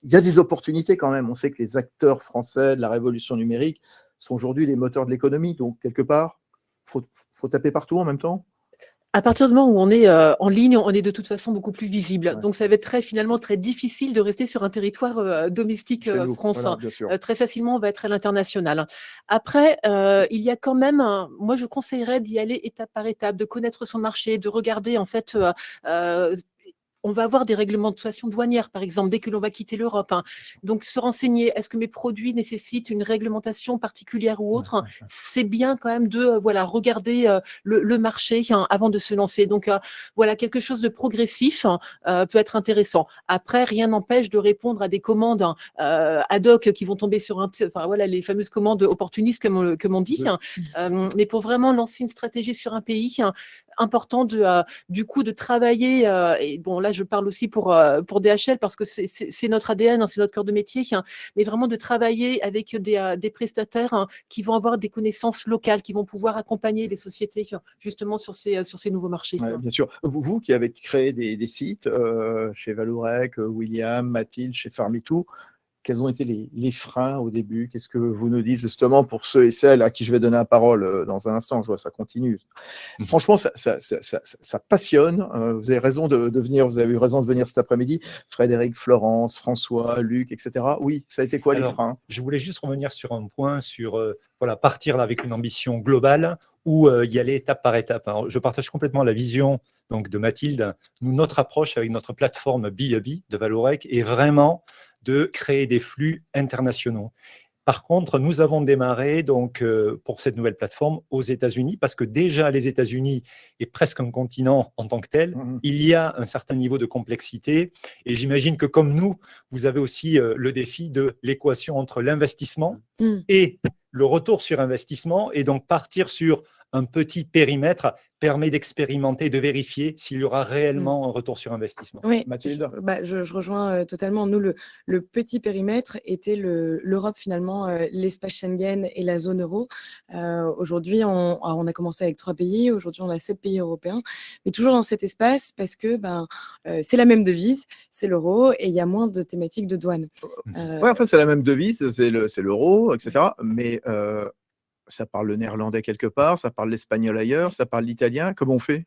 Il y a des opportunités quand même. On sait que les acteurs français de la révolution numérique sont aujourd'hui les moteurs de l'économie. Donc, quelque part, faut taper partout en même temps. À partir du moment où on est en ligne, on est de toute façon beaucoup plus visible. Ouais. Donc, ça va être finalement très difficile de rester sur un territoire domestique Chez nous, France. voilà, bien sûr. Très facilement, on va être à l'international. Après, il y a quand même, moi, je conseillerais d'y aller étape par étape, de connaître son marché, de regarder en fait. On va avoir des réglementations douanières, par exemple, dès que l'on va quitter l'Europe. Donc, se renseigner, est-ce que mes produits nécessitent une réglementation particulière ou autre? C'est bien quand même de voilà, regarder le marché avant de se lancer. Donc, voilà, quelque chose de progressif peut être intéressant. Après, rien n'empêche de répondre à des commandes ad hoc qui vont tomber sur enfin, voilà, les fameuses commandes opportunistes, comme on dit. Mais pour vraiment lancer une stratégie sur un pays, important du coup de travailler, et bon là je parle aussi pour DHL parce que c'est notre ADN, c'est notre cœur de métier, mais vraiment de travailler avec des prestataires qui vont avoir des connaissances locales, qui vont pouvoir accompagner les sociétés justement sur ces nouveaux marchés. Ouais, bien sûr. Vous qui avez créé des sites chez Vallourec, William, Mathilde, chez Farmitou, quels ont été les freins au début? Qu'est-ce que vous nous dites justement pour ceux et celles à qui je vais donner la parole dans un instant? Je vois, ça continue. Franchement, ça passionne. Vous avez raison de venir, vous avez eu raison de venir cet après-midi. Frédéric, Florence, François, Luc, etc. Oui, ça a été quoi les freins? Je voulais juste revenir sur un point, sur voilà, partir avec une ambition globale ou y aller étape par étape. Alors, je partage complètement la vision donc, de Mathilde. Nous, notre approche avec notre plateforme B2B de Vallourec est vraiment de créer des flux internationaux. Par contre, nous avons démarré donc, pour cette nouvelle plateforme aux États-Unis parce que déjà les États-Unis est presque un continent en tant que tel. Il y a un certain niveau de complexité et j'imagine que comme nous, vous avez aussi le défi de l'équation entre l'investissement et le retour sur investissement et donc partir sur un petit périmètre permet d'expérimenter, de vérifier s'il y aura réellement un retour sur investissement. Oui, Mathilde? je rejoins totalement. Nous, le petit périmètre était l'Europe finalement, l'espace Schengen et la zone euro. Aujourd'hui, on a commencé avec 3 pays, aujourd'hui on a 7 pays européens, mais toujours dans cet espace parce que c'est la même devise, c'est l'euro et il y a moins de thématiques de douane. Ouais, enfin, c'est la même devise, c'est l'euro, etc. Mais ça parle le néerlandais quelque part, ça parle l'espagnol ailleurs, ça parle l'italien. Comment on fait?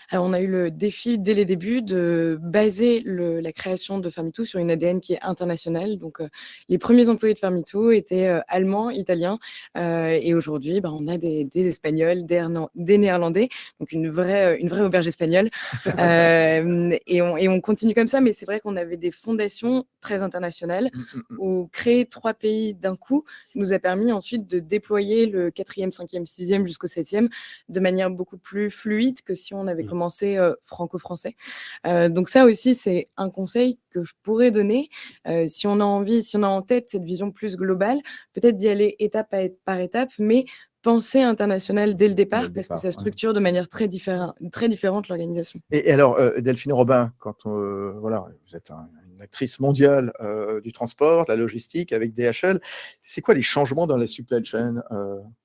Alors, on a eu le défi dès les débuts de baser la création de Farmitou sur une ADN qui est internationale. Donc, les premiers employés de Farmitou étaient allemands, italiens, et aujourd'hui, on a des Espagnols, des Néerlandais, donc une vraie auberge espagnole. Et on continue comme ça, mais c'est vrai qu'on avait des fondations très internationales où créer 3 pays d'un coup nous a permis ensuite de déployer le 4e, 5e, 6e jusqu'au 7e de manière beaucoup plus fluide que si on avait commencé franco-français. Donc ça aussi, c'est un conseil que je pourrais donner. Si on a envie, si on a en tête cette vision plus globale, peut-être d'y aller étape par étape, mais penser international dès le départ, parce que ça structure de manière très différente l'organisation. Et alors, Delphine Robin, quand voilà, vous êtes une actrice mondiale du transport, de la logistique avec DHL, c'est quoi les changements dans la supply chain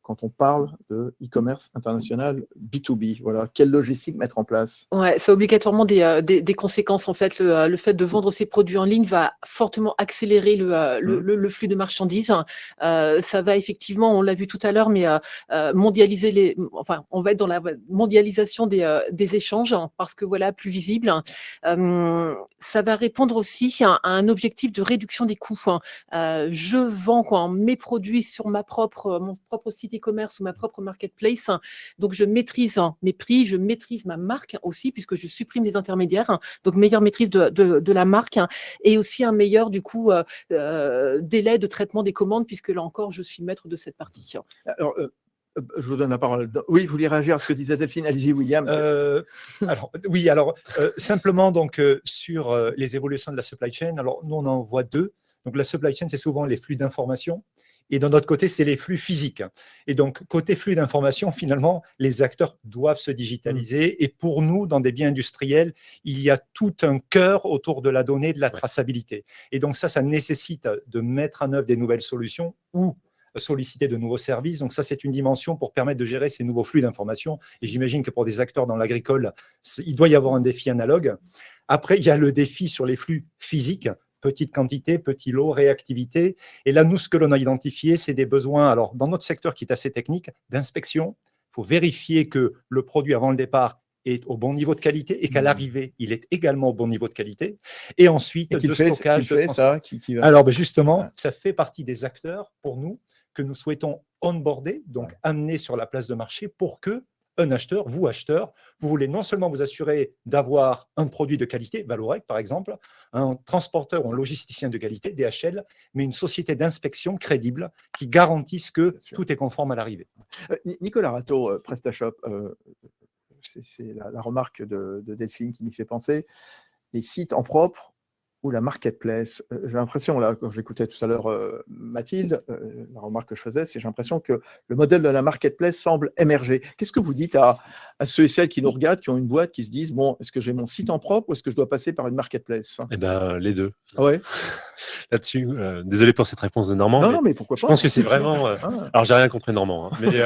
quand on parle de e-commerce international B2B? Voilà, quelle logistique mettre en place? Ouais, ça a obligatoirement des conséquences en fait. Le fait de vendre ses produits en ligne va fortement accélérer le flux de marchandises. Ça va effectivement, on l'a vu tout à l'heure, mais mondialiser on va être dans la mondialisation des échanges parce que voilà, plus visible. Ça va répondre aussi à un objectif de réduction des coûts. Je vends mes produits sur mon propre site e-commerce ou ma propre marketplace, donc je maîtrise mes prix, je maîtrise ma marque aussi puisque je supprime les intermédiaires, donc meilleure maîtrise de la marque et aussi un meilleur du coup délai de traitement des commandes puisque là encore je suis maître de cette partie. Alors, je vous donne la parole. Oui, vous vouliez réagir à ce que disait Delphine? Allez-y, William. Simplement donc sur les évolutions de la supply chain. Alors nous on en voit 2. Donc la supply chain, c'est souvent les flux d'informations. Et d'un autre côté, c'est les flux physiques. Et donc, côté flux d'information, finalement, les acteurs doivent se digitaliser. Et pour nous, dans des biens industriels, il y a tout un cœur autour de la donnée, de la traçabilité. Et donc ça nécessite de mettre en œuvre des nouvelles solutions ou solliciter de nouveaux services. Donc ça, c'est une dimension pour permettre de gérer ces nouveaux flux d'informations. Et j'imagine que pour des acteurs dans l'agricole, il doit y avoir un défi analogue. Après, il y a le défi sur les flux physiques. Petite quantité, petit lot, réactivité. Et là, nous, ce que l'on a identifié, c'est des besoins, alors dans notre secteur qui est assez technique, d'inspection. Il faut vérifier que le produit, avant le départ, est au bon niveau de qualité et qu'à l'arrivée, il est également au bon niveau de qualité. Et ensuite, Et qui de fait, stockage. qui fait ça, qui va. Alors, justement, Ouais. ça fait partie des acteurs pour nous que nous souhaitons onboarder, donc amener sur la place de marché pour que un acheteur, vous acheteur, vous voulez non seulement vous assurer d'avoir un produit de qualité, Vallourec par exemple, un transporteur ou un logisticien de qualité, DHL, mais une société d'inspection crédible qui garantisse que Bien sûr. tout est conforme à l'arrivée. Nicolas Rateau, PrestaShop, c'est la remarque de Delphine qui m'y fait penser. Les sites en propre ou la marketplace, j'ai l'impression, là, quand j'écoutais tout à l'heure Mathilde, la remarque que je faisais, c'est j'ai l'impression que le modèle de la marketplace semble émerger. Qu'est-ce que vous dites à ceux et celles qui nous regardent, qui ont une boîte, qui se disent, bon, est-ce que j'ai mon site en propre ou est-ce que je dois passer par une marketplace? Eh ben, les deux. Ah ouais. Là-dessus, désolé pour cette réponse de Normand. Non, mais non, mais pourquoi je pas? pense que c'est vraiment. Ah, Alors, j'ai rien contre les Normands, hein, mais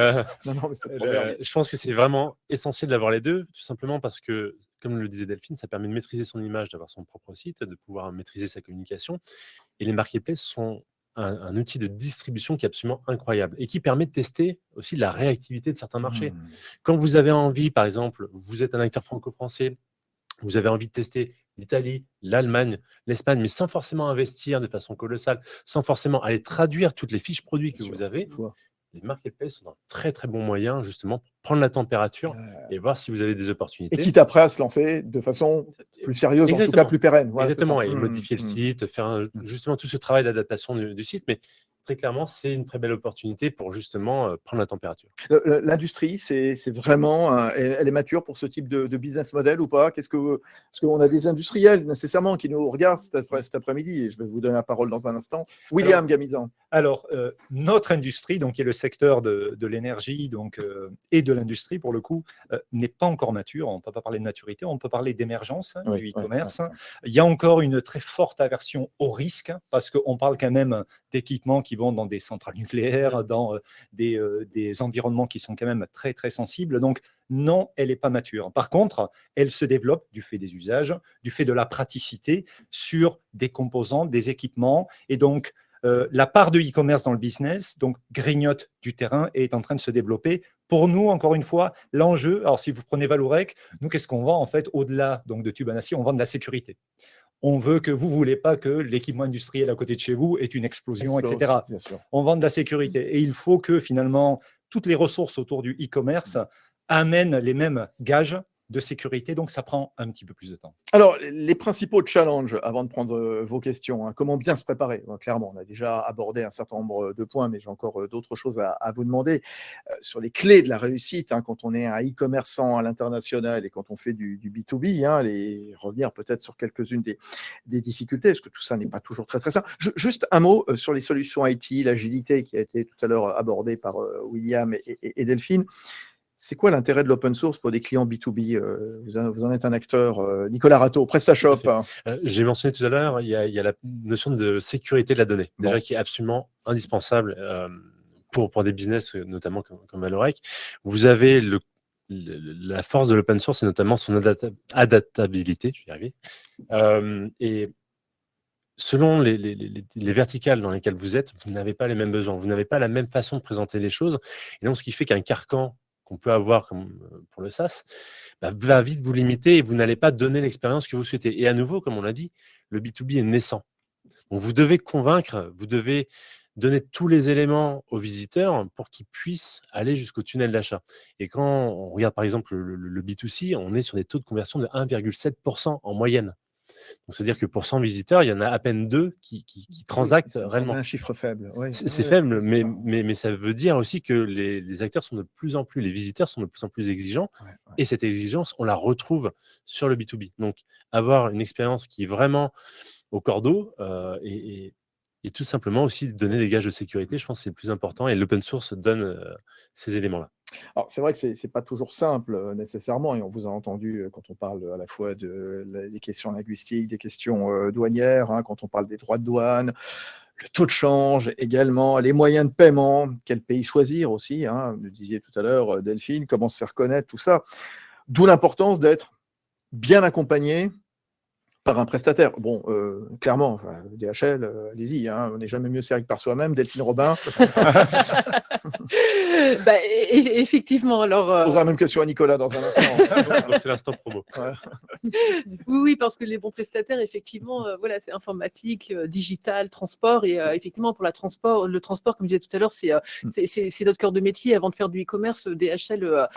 non, non, mais c'est trop bien. je pense que c'est vraiment essentiel d'avoir les deux, tout simplement parce que, comme le disait Delphine, ça permet de maîtriser son image, d'avoir son propre site, de pouvoir maîtriser sa communication. Et les marketplaces sont un outil de distribution qui est absolument incroyable et qui permet de tester aussi la réactivité de certains marchés. Quand vous avez envie, par exemple, vous êtes un acteur franco-français, vous avez envie de tester l'Italie, l'Allemagne, l'Espagne, mais sans forcément investir de façon colossale, sans forcément aller traduire toutes les fiches produits que Bien vous sûr, avez, je vois. les marketplaces sont un très très bon moyen justement pour prendre la température et voir si vous avez des Et opportunités. quitte après à se lancer de façon plus sérieuse, en tout cas Exactement. plus pérenne. Voilà, c'est Exactement, ça. et modifier le site, faire justement tout ce travail d'adaptation du site, mais très clairement, c'est une très belle opportunité pour justement prendre la température. L'industrie, c'est vraiment, elle est mature pour ce type de business model ou pas? Parce qu'on a des industriels nécessairement qui nous regardent cet après-midi et je vais vous donner la parole dans un instant. William Gamizan. Alors, notre industrie, donc, qui est le secteur de l'énergie et de l'industrie, pour le coup, n'est pas encore mature. On ne peut pas parler de maturité, on peut parler d'émergence du e-commerce. Il y a encore une très forte aversion au risque, parce qu'on parle quand même d'équipements qui vont dans des centrales nucléaires, dans des environnements qui sont quand même très, très sensibles. Donc, non, elle n'est pas mature. Par contre, elle se développe du fait des usages, du fait de la praticité sur des composants, des équipements. Et donc, la part de e-commerce dans le business, donc grignote du terrain et est en train de se développer. Pour nous, encore une fois, l'enjeu, alors si vous prenez Vallourec, nous, qu'est-ce qu'on vend en fait au-delà donc de tubes en acier? On vend de la sécurité. On veut que vous ne voulez pas que l'équipement industriel à côté de chez vous ait une explosion, etc. Bien sûr. On vend de la sécurité. Et il faut que finalement, toutes les ressources autour du e-commerce amènent les mêmes gages de sécurité, donc ça prend un petit peu plus de temps. Alors, les principaux challenges, avant de prendre vos questions, hein, comment bien se préparer? Clairement, on a déjà abordé un certain nombre de points, mais j'ai encore d'autres choses à vous demander. Sur les clés de la réussite, hein, quand on est un e-commerçant à l'international et quand on fait du B2B, hein, revenir peut-être sur quelques-unes des difficultés, parce que tout ça n'est pas toujours très, très simple. Juste un mot sur les solutions IT, l'agilité qui a été tout à l'heure abordée par William et Delphine. C'est quoi l'intérêt de l'open source pour des clients B2B? Vous en êtes un acteur, Nicolas Rateau, PrestaShop. J'ai mentionné tout à l'heure, il y a la notion de sécurité de la donnée, déjà qui est absolument indispensable pour des business, notamment comme Vallourec. Vous avez la force de l'open source et notamment son adaptabilité, je vais y arriver. Et selon les verticales dans lesquelles vous êtes, vous n'avez pas les mêmes besoins, vous n'avez pas la même façon de présenter les choses. Et donc, ce qui fait qu'un carcan qu'on peut avoir comme pour le SaaS, va vite vous limiter et vous n'allez pas donner l'expérience que vous souhaitez. Et à nouveau, comme on l'a dit, le B2B est naissant. Donc, vous devez convaincre, vous devez donner tous les éléments aux visiteurs pour qu'ils puissent aller jusqu'au tunnel d'achat. Et quand on regarde par exemple le B2C, on est sur des taux de conversion de 1,7% en moyenne. Donc, c'est-à-dire que pour 100 visiteurs, il y en a à peine 2 qui transactent réellement. C'est un chiffre faible. Ouais. C'est faible, mais ça veut dire aussi que les acteurs sont de plus en plus, les visiteurs sont de plus en plus exigeants. Et cette exigence, on la retrouve sur le B2B. Donc, avoir une expérience qui est vraiment au cordeau et tout simplement aussi donner des gages de sécurité, je pense que c'est le plus important. Et l'open source donne ces éléments-là. Alors, c'est vrai que ce n'est pas toujours simple nécessairement, et on vous a entendu quand on parle à la fois des questions linguistiques, des questions douanières, hein, quand on parle des droits de douane, le taux de change également, les moyens de paiement, quel pays choisir aussi, hein, vous le disiez tout à l'heure, Delphine, comment se faire connaître, tout ça. D'où l'importance d'être bien accompagné Par un prestataire. Bon, clairement, enfin, DHL, allez-y, hein, on n'est jamais mieux servi que par soi-même. Delphine Robin, Bah, effectivement, alors, on posera la même question à Nicolas dans un instant. Donc, c'est l'instant promo. Ouais. oui, parce que les bons prestataires, effectivement, voilà, c'est informatique, digital, transport. Et effectivement, pour le transport, comme je disais tout à l'heure, c'est notre cœur de métier. Avant de faire du e-commerce, DHL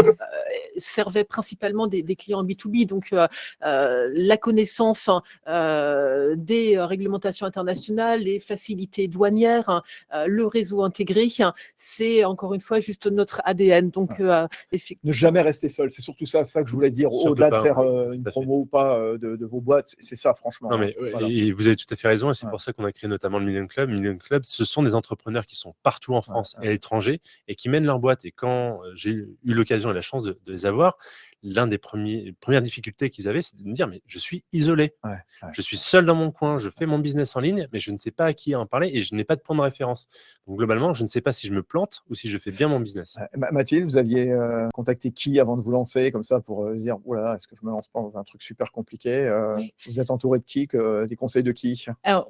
servait principalement des clients B2B. Donc, la connaissance des réglementations internationales, les facilités douanières, le réseau intégré, c'est encore une fois juste notre ADN. Donc, Ne jamais rester seul, c'est surtout ça que je voulais dire, Surtout au-delà de pas, faire tout une à fait. promo ou pas de vos boîtes, c'est ça franchement. Non, hein. mais Voilà. et vous avez tout à fait raison, et c'est Ouais. pour ça qu'on a créé notamment le Million Club. Million Club, ce sont des entrepreneurs qui sont partout en France et à l'étranger et qui mènent leur boîte. Et quand j'ai eu l'occasion et la chance de les avoir, premières difficultés qu'ils avaient, c'est de me dire, mais je suis isolé. Ouais. Je suis seul dans mon coin, je fais mon business en ligne, mais je ne sais pas à qui en parler et je n'ai pas de point de référence. Donc globalement, je ne sais pas si je me plante ou si je fais bien mon business. Mathilde, vous aviez contacté qui avant de vous lancer comme ça pour dire, oh là là, est-ce que je me lance pas dans un truc super compliqué Oui. Vous êtes entouré de qui des conseils de qui? Alors,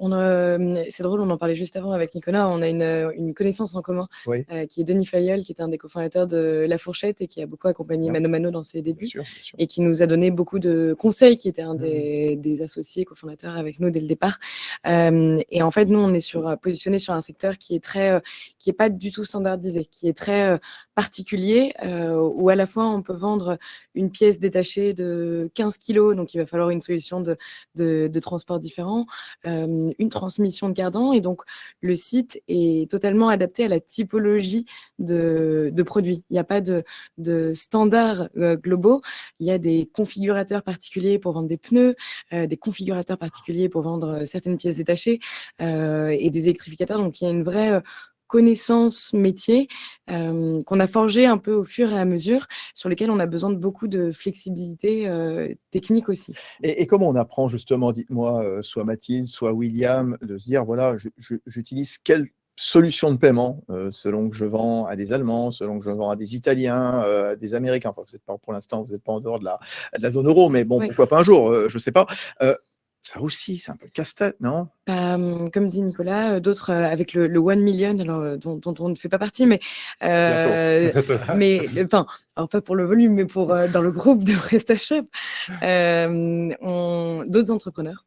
c'est drôle, on en parlait juste avant avec Nicolas. On a une connaissance en commun Oui, qui est Denis Fayol, qui est un des cofondateurs de La Fourchette et qui a beaucoup accompagné Bien. Mano Mano dans ses débuts. bien sûr. Et qui nous a donné beaucoup de conseils, qui était un des associés cofondateurs avec nous dès le départ. Et en fait, nous, on est positionné sur un secteur qui est pas du tout standardisé, qui est très particulier, où à la fois on peut vendre une pièce détachée de 15 kilos, donc il va falloir une solution de transport différent, une transmission de cardan, et donc le site est totalement adapté à la typologie de produits. Il n'y a pas de standards globaux. Il y a des configurateurs particuliers pour vendre des pneus, des configurateurs particuliers pour vendre certaines pièces détachées et des électrificateurs. Donc, il y a une vraie connaissance métier qu'on a forgé un peu au fur et à mesure, sur lesquels on a besoin de beaucoup de flexibilité technique aussi. Et comment on apprend justement, dites-moi, soit Mathilde, soit William, de se dire, voilà, j'utilise quelle solution de paiement selon que je vends à des Allemands, selon que je vends à des Italiens, à des Américains. Enfin, vous êtes pas, pour l'instant, vous n'êtes pas en dehors de la zone euro, mais bon, Oui. pourquoi pas un jour, je ne sais pas. Ça aussi, c'est un peu le casse-tête, non? Comme dit Nicolas, d'autres avec le 1 million, alors, dont on ne fait pas partie, mais enfin, alors pas pour le volume, mais pour dans le groupe de PrestaShop, d'autres entrepreneurs.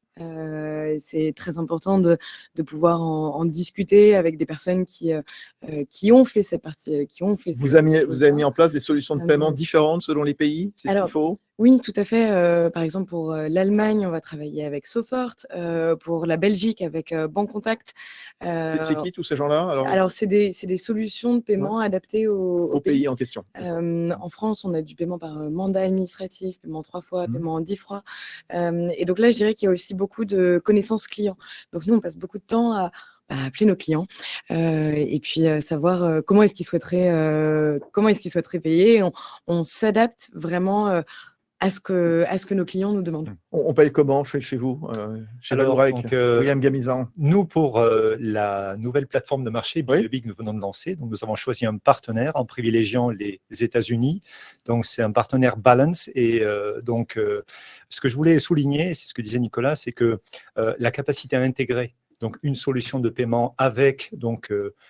C'est très important de pouvoir en discuter avec des personnes qui ont fait cette partie, qui ont fait. Vous avez mis en place des solutions de paiement différentes selon les pays? C'est ce qu'il Alors, faut? Oui, tout à fait. Par exemple, pour l'Allemagne, on va travailler avec Sofort. Pour la Belgique, avec Bancontact. C'est qui tous ces gens-là? Alors, c'est des solutions de paiement adaptées au pays. En question. En France, on a du paiement par mandat administratif, paiement 3 fois, paiement en 10 fois. Et donc là, je dirais qu'il y a aussi beaucoup de connaissances clients. Donc nous, on passe beaucoup de temps à appeler nos clients et puis savoir comment est-ce qu'ils souhaiteraient payer. On s'adapte vraiment à ce que nos clients nous demandent. On paye comment chez vous, chez Alors, Valourec, donc, William Gamizan? Nous, pour la nouvelle plateforme de marché B2B que nous venons de lancer, donc nous avons choisi un partenaire en privilégiant les États-Unis. Donc, c'est un partenaire Balance. Et ce que je voulais souligner, c'est ce que disait Nicolas, c'est que la capacité à intégrer donc une solution de paiement avec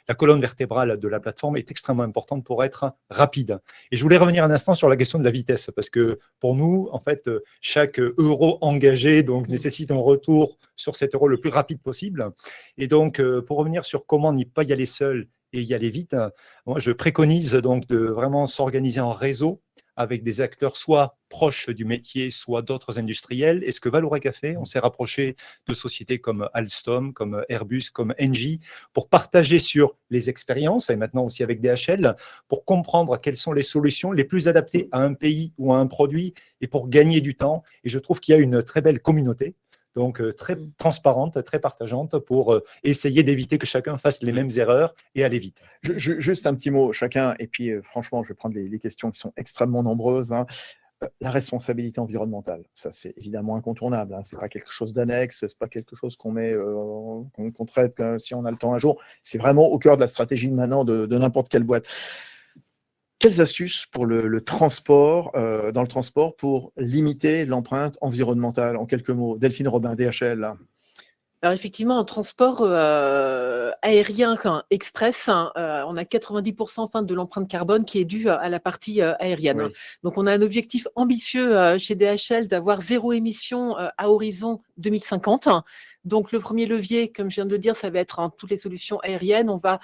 la colonne vertébrale de la plateforme est extrêmement importante pour être rapide. Et je voulais revenir un instant sur la question de la vitesse, parce que pour nous, en fait, chaque euro engagé nécessite un retour sur cet euro le plus rapide possible. Et donc, pour revenir sur comment n'y pas y aller seul et y aller vite, moi, je préconise donc de vraiment s'organiser en réseau avec des acteurs soit proches du métier, soit d'autres industriels. Et ce que Valourec a fait, on s'est rapproché de sociétés comme Alstom, comme Airbus, comme Engie, pour partager sur les expériences, et maintenant aussi avec DHL, pour comprendre quelles sont les solutions les plus adaptées à un pays ou à un produit, et pour gagner du temps. Et je trouve qu'il y a une très belle communauté, donc très transparente, très partageante, pour essayer d'éviter que chacun fasse les mêmes erreurs et aller vite. Juste un petit mot chacun, et puis franchement, je vais prendre les questions qui sont extrêmement nombreuses. La responsabilité environnementale, ça c'est évidemment incontournable. C'est pas quelque chose d'annexe, c'est pas quelque chose qu'on met, qu'on traite si on a le temps un jour. C'est vraiment au cœur de la stratégie maintenant de n'importe quelle boîte. quelles astuces pour le transport, dans le transport, pour limiter l'empreinte environnementale? En quelques mots, Delphine Robin, DHL. Là. Alors effectivement, en transport aérien express, on a 90% de l'empreinte carbone qui est due à la partie aérienne. Oui. Donc on a un objectif ambitieux chez DHL d'avoir 0 émission à horizon 2050. Donc le premier levier, comme je viens de le dire, ça va être toutes les solutions aériennes. On va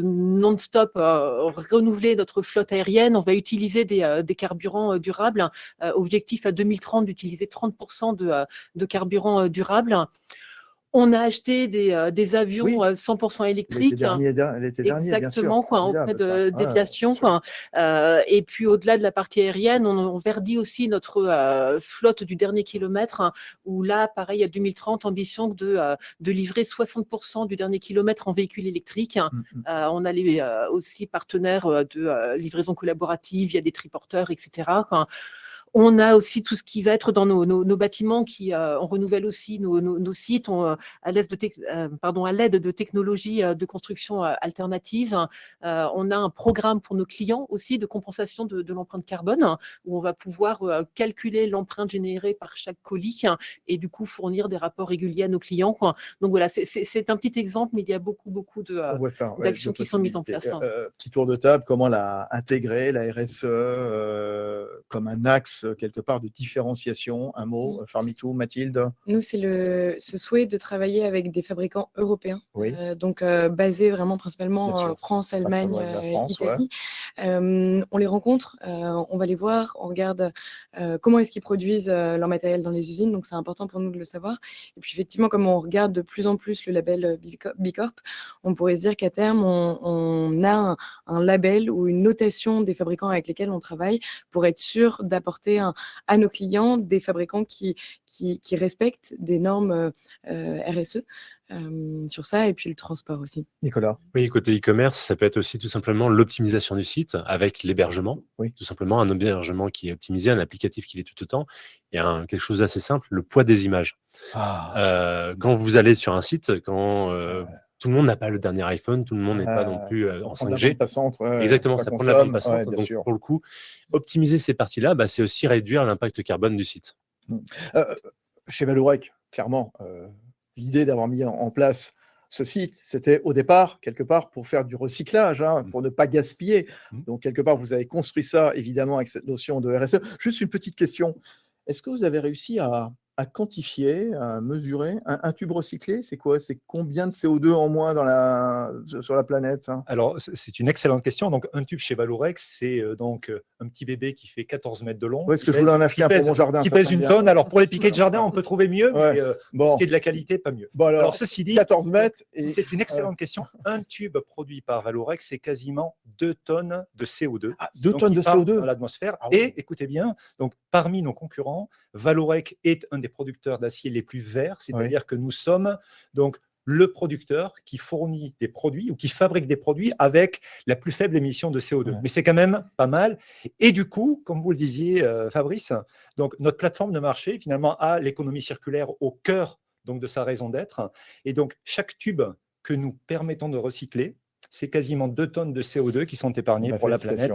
non-stop renouveler notre flotte aérienne. On va utiliser des carburants durables. Objectif à 2030 d'utiliser 30% de carburants durables. On a acheté des avions Oui. 100% électriques. L'été dernier, bien sûr. Exactement, auprès d'Aviation. Et puis, au-delà de la partie aérienne, on verdit aussi notre flotte du dernier kilomètre, où là, pareil, à 2030, ambition de livrer 60% du dernier kilomètre en véhicules électriques. On a aussi partenaires de livraison collaborative via des triporteurs, etc. On a aussi tout ce qui va être dans nos bâtiments on renouvelle aussi nos sites à l'aide de technologies de construction alternatives. On a un programme pour nos clients aussi de compensation de l'empreinte carbone où on va pouvoir calculer l'empreinte générée par chaque colis et du coup fournir des rapports réguliers à nos clients. Donc voilà, c'est un petit exemple, mais il y a beaucoup On voit ça, d'actions qui sont mises en place. Petit tour de table, comment intégrer la RSE comme un axe quelque part de différenciation? Un mot, Farmitou, Mathilde? Nous, c'est ce souhait de travailler avec des fabricants européens, Oui. donc basés vraiment principalement en France, Allemagne, Italie. Ouais. On les rencontre, on va les voir, on regarde comment est-ce qu'ils produisent leur matériel dans les usines, donc c'est important pour nous de le savoir. Et puis effectivement, comme on regarde de plus en plus le label B Corp, on pourrait se dire qu'à terme, on a un label ou une notation des fabricants avec lesquels on travaille pour être sûr d'apporter à nos clients des fabricants qui respectent des normes RSE sur ça, et puis le transport aussi. Nicolas? Oui, côté e-commerce, ça peut être aussi tout simplement l'optimisation du site avec l'hébergement. Oui. Tout simplement un hébergement qui est optimisé, un applicatif qui l'est tout autant, et quelque chose d'assez simple, le poids des images. Quand vous allez sur un site, tout le monde n'a pas le dernier iPhone, tout le monde n'est pas non plus en 5G. Exactement, ça prend de la bande passante. Donc, sûr. pour le coup, optimiser ces parties-là, c'est aussi réduire l'impact carbone du site. Chez Vallourec, clairement, l'idée d'avoir mis en place ce site, c'était au départ, quelque part, pour faire du recyclage, pour ne pas gaspiller. Donc, quelque part, vous avez construit ça, évidemment, avec cette notion de RSE. Juste une petite question. Est-ce que vous avez réussi à quantifier, à mesurer un tube recyclé? C'est quoi? C'est combien de CO2 en moins sur la planète? Alors, c'est une excellente question. Donc, un tube chez Vallourec, c'est donc un petit bébé qui fait 14 mètres de long. Oui, est-ce que je voulais en acheter un pour mon jardin? Qui pèse une tonne. Alors, pour les piquets de jardin, on peut trouver mieux, mais pour ce qui est de la qualité, pas mieux. Bon, alors, ceci dit, 14 mètres. C'est une excellente question. Un tube produit par Vallourec, c'est quasiment 2 tonnes de CO2. 2 tonnes de CO2 dans l'atmosphère. Et écoutez bien, donc, parmi nos concurrents, Vallourec est un des producteurs d'acier les plus verts, c'est-à-dire que nous sommes donc le producteur qui fournit des produits ou qui fabrique des produits avec la plus faible émission de CO2. Mais c'est quand même pas mal. Et du coup, comme vous le disiez, Fabrice, donc notre plateforme de marché finalement a l'économie circulaire au cœur donc de sa raison d'être. Et donc chaque tube que nous permettons de recycler, c'est quasiment 2 tonnes de CO2 qui sont épargnées pour la planète.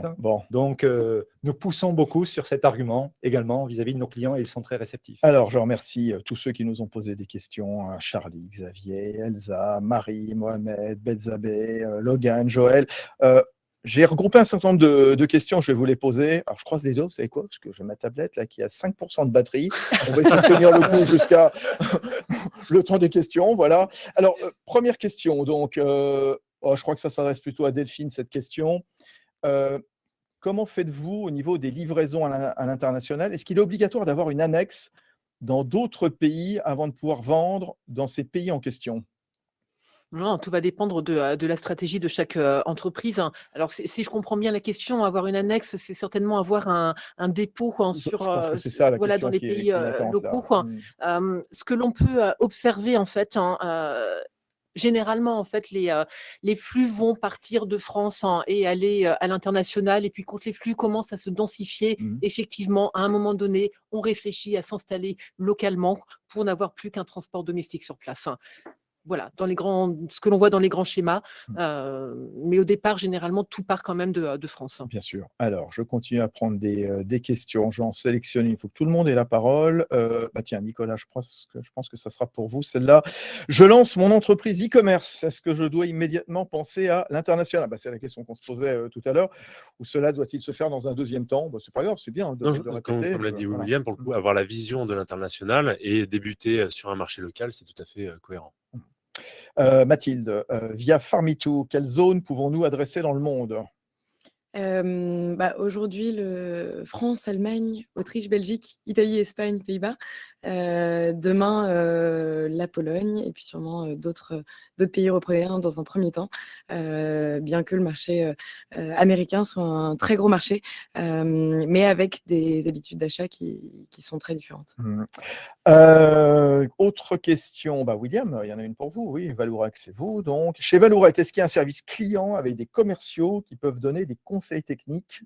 Donc, nous poussons beaucoup sur cet argument également vis-à-vis de nos clients et ils sont très réceptifs. Alors, je remercie tous ceux qui nous ont posé des questions. Charlie, Xavier, Elsa, Marie, Mohamed, Bethzabé, Logan, Joël. J'ai regroupé un certain nombre de questions, je vais vous les poser. Alors, je croise les doigts, vous savez quoi? Parce que j'ai ma tablette là qui a 5% de batterie. On va essayer de tenir le coup jusqu'à le temps des questions. Voilà. Alors, première question. Donc, je crois que ça s'adresse plutôt à Delphine, cette question. Comment faites-vous au niveau des livraisons à l'international? Est-ce qu'il est obligatoire d'avoir une annexe dans d'autres pays avant de pouvoir vendre dans ces pays en question? Non, tout va dépendre de la stratégie de chaque entreprise. Alors, si je comprends bien la question, avoir une annexe, c'est certainement avoir un dépôt Je pense que c'est ça la question dans les qui est pays latente, locaux. là. Ce que l'on peut observer, en fait, généralement, en fait, les flux vont partir de France et aller à l'international. Et puis, quand les flux commencent à se densifier, effectivement, à un moment donné, on réfléchit à s'installer localement pour n'avoir plus qu'un transport domestique sur place. voilà, ce que l'on voit dans les grands schémas. Mais au départ, généralement, tout part quand même de France. Bien sûr. Alors, je continue à prendre des questions. J'en sélectionne. Il faut que tout le monde ait la parole. Tiens, Nicolas, je pense que ça sera pour vous, celle-là. Je lance mon entreprise e-commerce. Est-ce que je dois immédiatement penser à l'international? C'est la question qu'on se posait tout à l'heure. Ou cela doit-il se faire dans un deuxième temps? C'est pas grave, c'est bien de Non, répéter. comme l'a dit Voilà. William, pour le coup, avoir la vision de l'international et débuter sur un marché local, c'est tout à fait cohérent. Mathilde, via Farm2, quelle zone pouvons-nous adresser dans le monde? Aujourd'hui, France, Allemagne, Autriche, Belgique, Italie, Espagne, Pays-Bas. Demain, la Pologne et puis sûrement d'autres pays européens dans un premier temps, bien que le marché américain soit un très gros marché, mais avec des habitudes d'achat qui sont très différentes. Autre question, William, il y en a une pour vous. Oui, Vallourec, c'est vous. Donc, chez Vallourec, est-ce qu'il y a un service client avec des commerciaux qui peuvent donner des conseils techniques?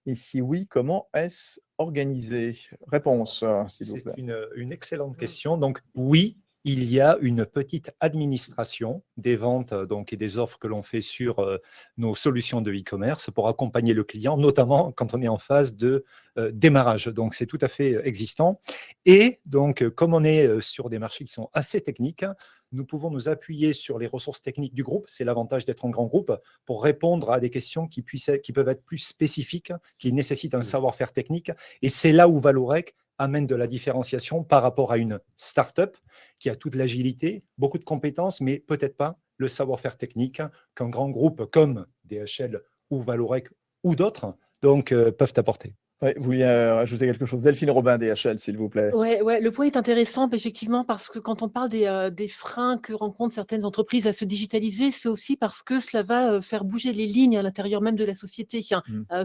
Et si oui, comment est-ce organisé? Réponse, s'il vous C'est plaît. une excellente question. Donc, oui, il y a une petite administration des ventes et des offres que l'on fait sur nos solutions de e-commerce pour accompagner le client, notamment quand on est en phase de démarrage. Donc, c'est tout à fait existant. Et donc, comme on est sur des marchés qui sont assez techniques, nous pouvons nous appuyer sur les ressources techniques du groupe. C'est l'avantage d'être un grand groupe pour répondre à des questions qui peuvent être plus spécifiques, qui nécessitent un savoir-faire technique. Et c'est là où Vallourec amène de la différenciation par rapport à une start-up qui a toute l'agilité, beaucoup de compétences, mais peut-être pas le savoir-faire technique qu'un grand groupe comme DHL ou Vallourec ou d'autres peuvent apporter. Ouais, vous vouliez rajouter quelque chose? Delphine Robin, DHL, s'il vous plaît. Ouais, le point est intéressant, effectivement, parce que quand on parle des freins que rencontrent certaines entreprises à se digitaliser, c'est aussi parce que cela va faire bouger les lignes à l'intérieur même de la société,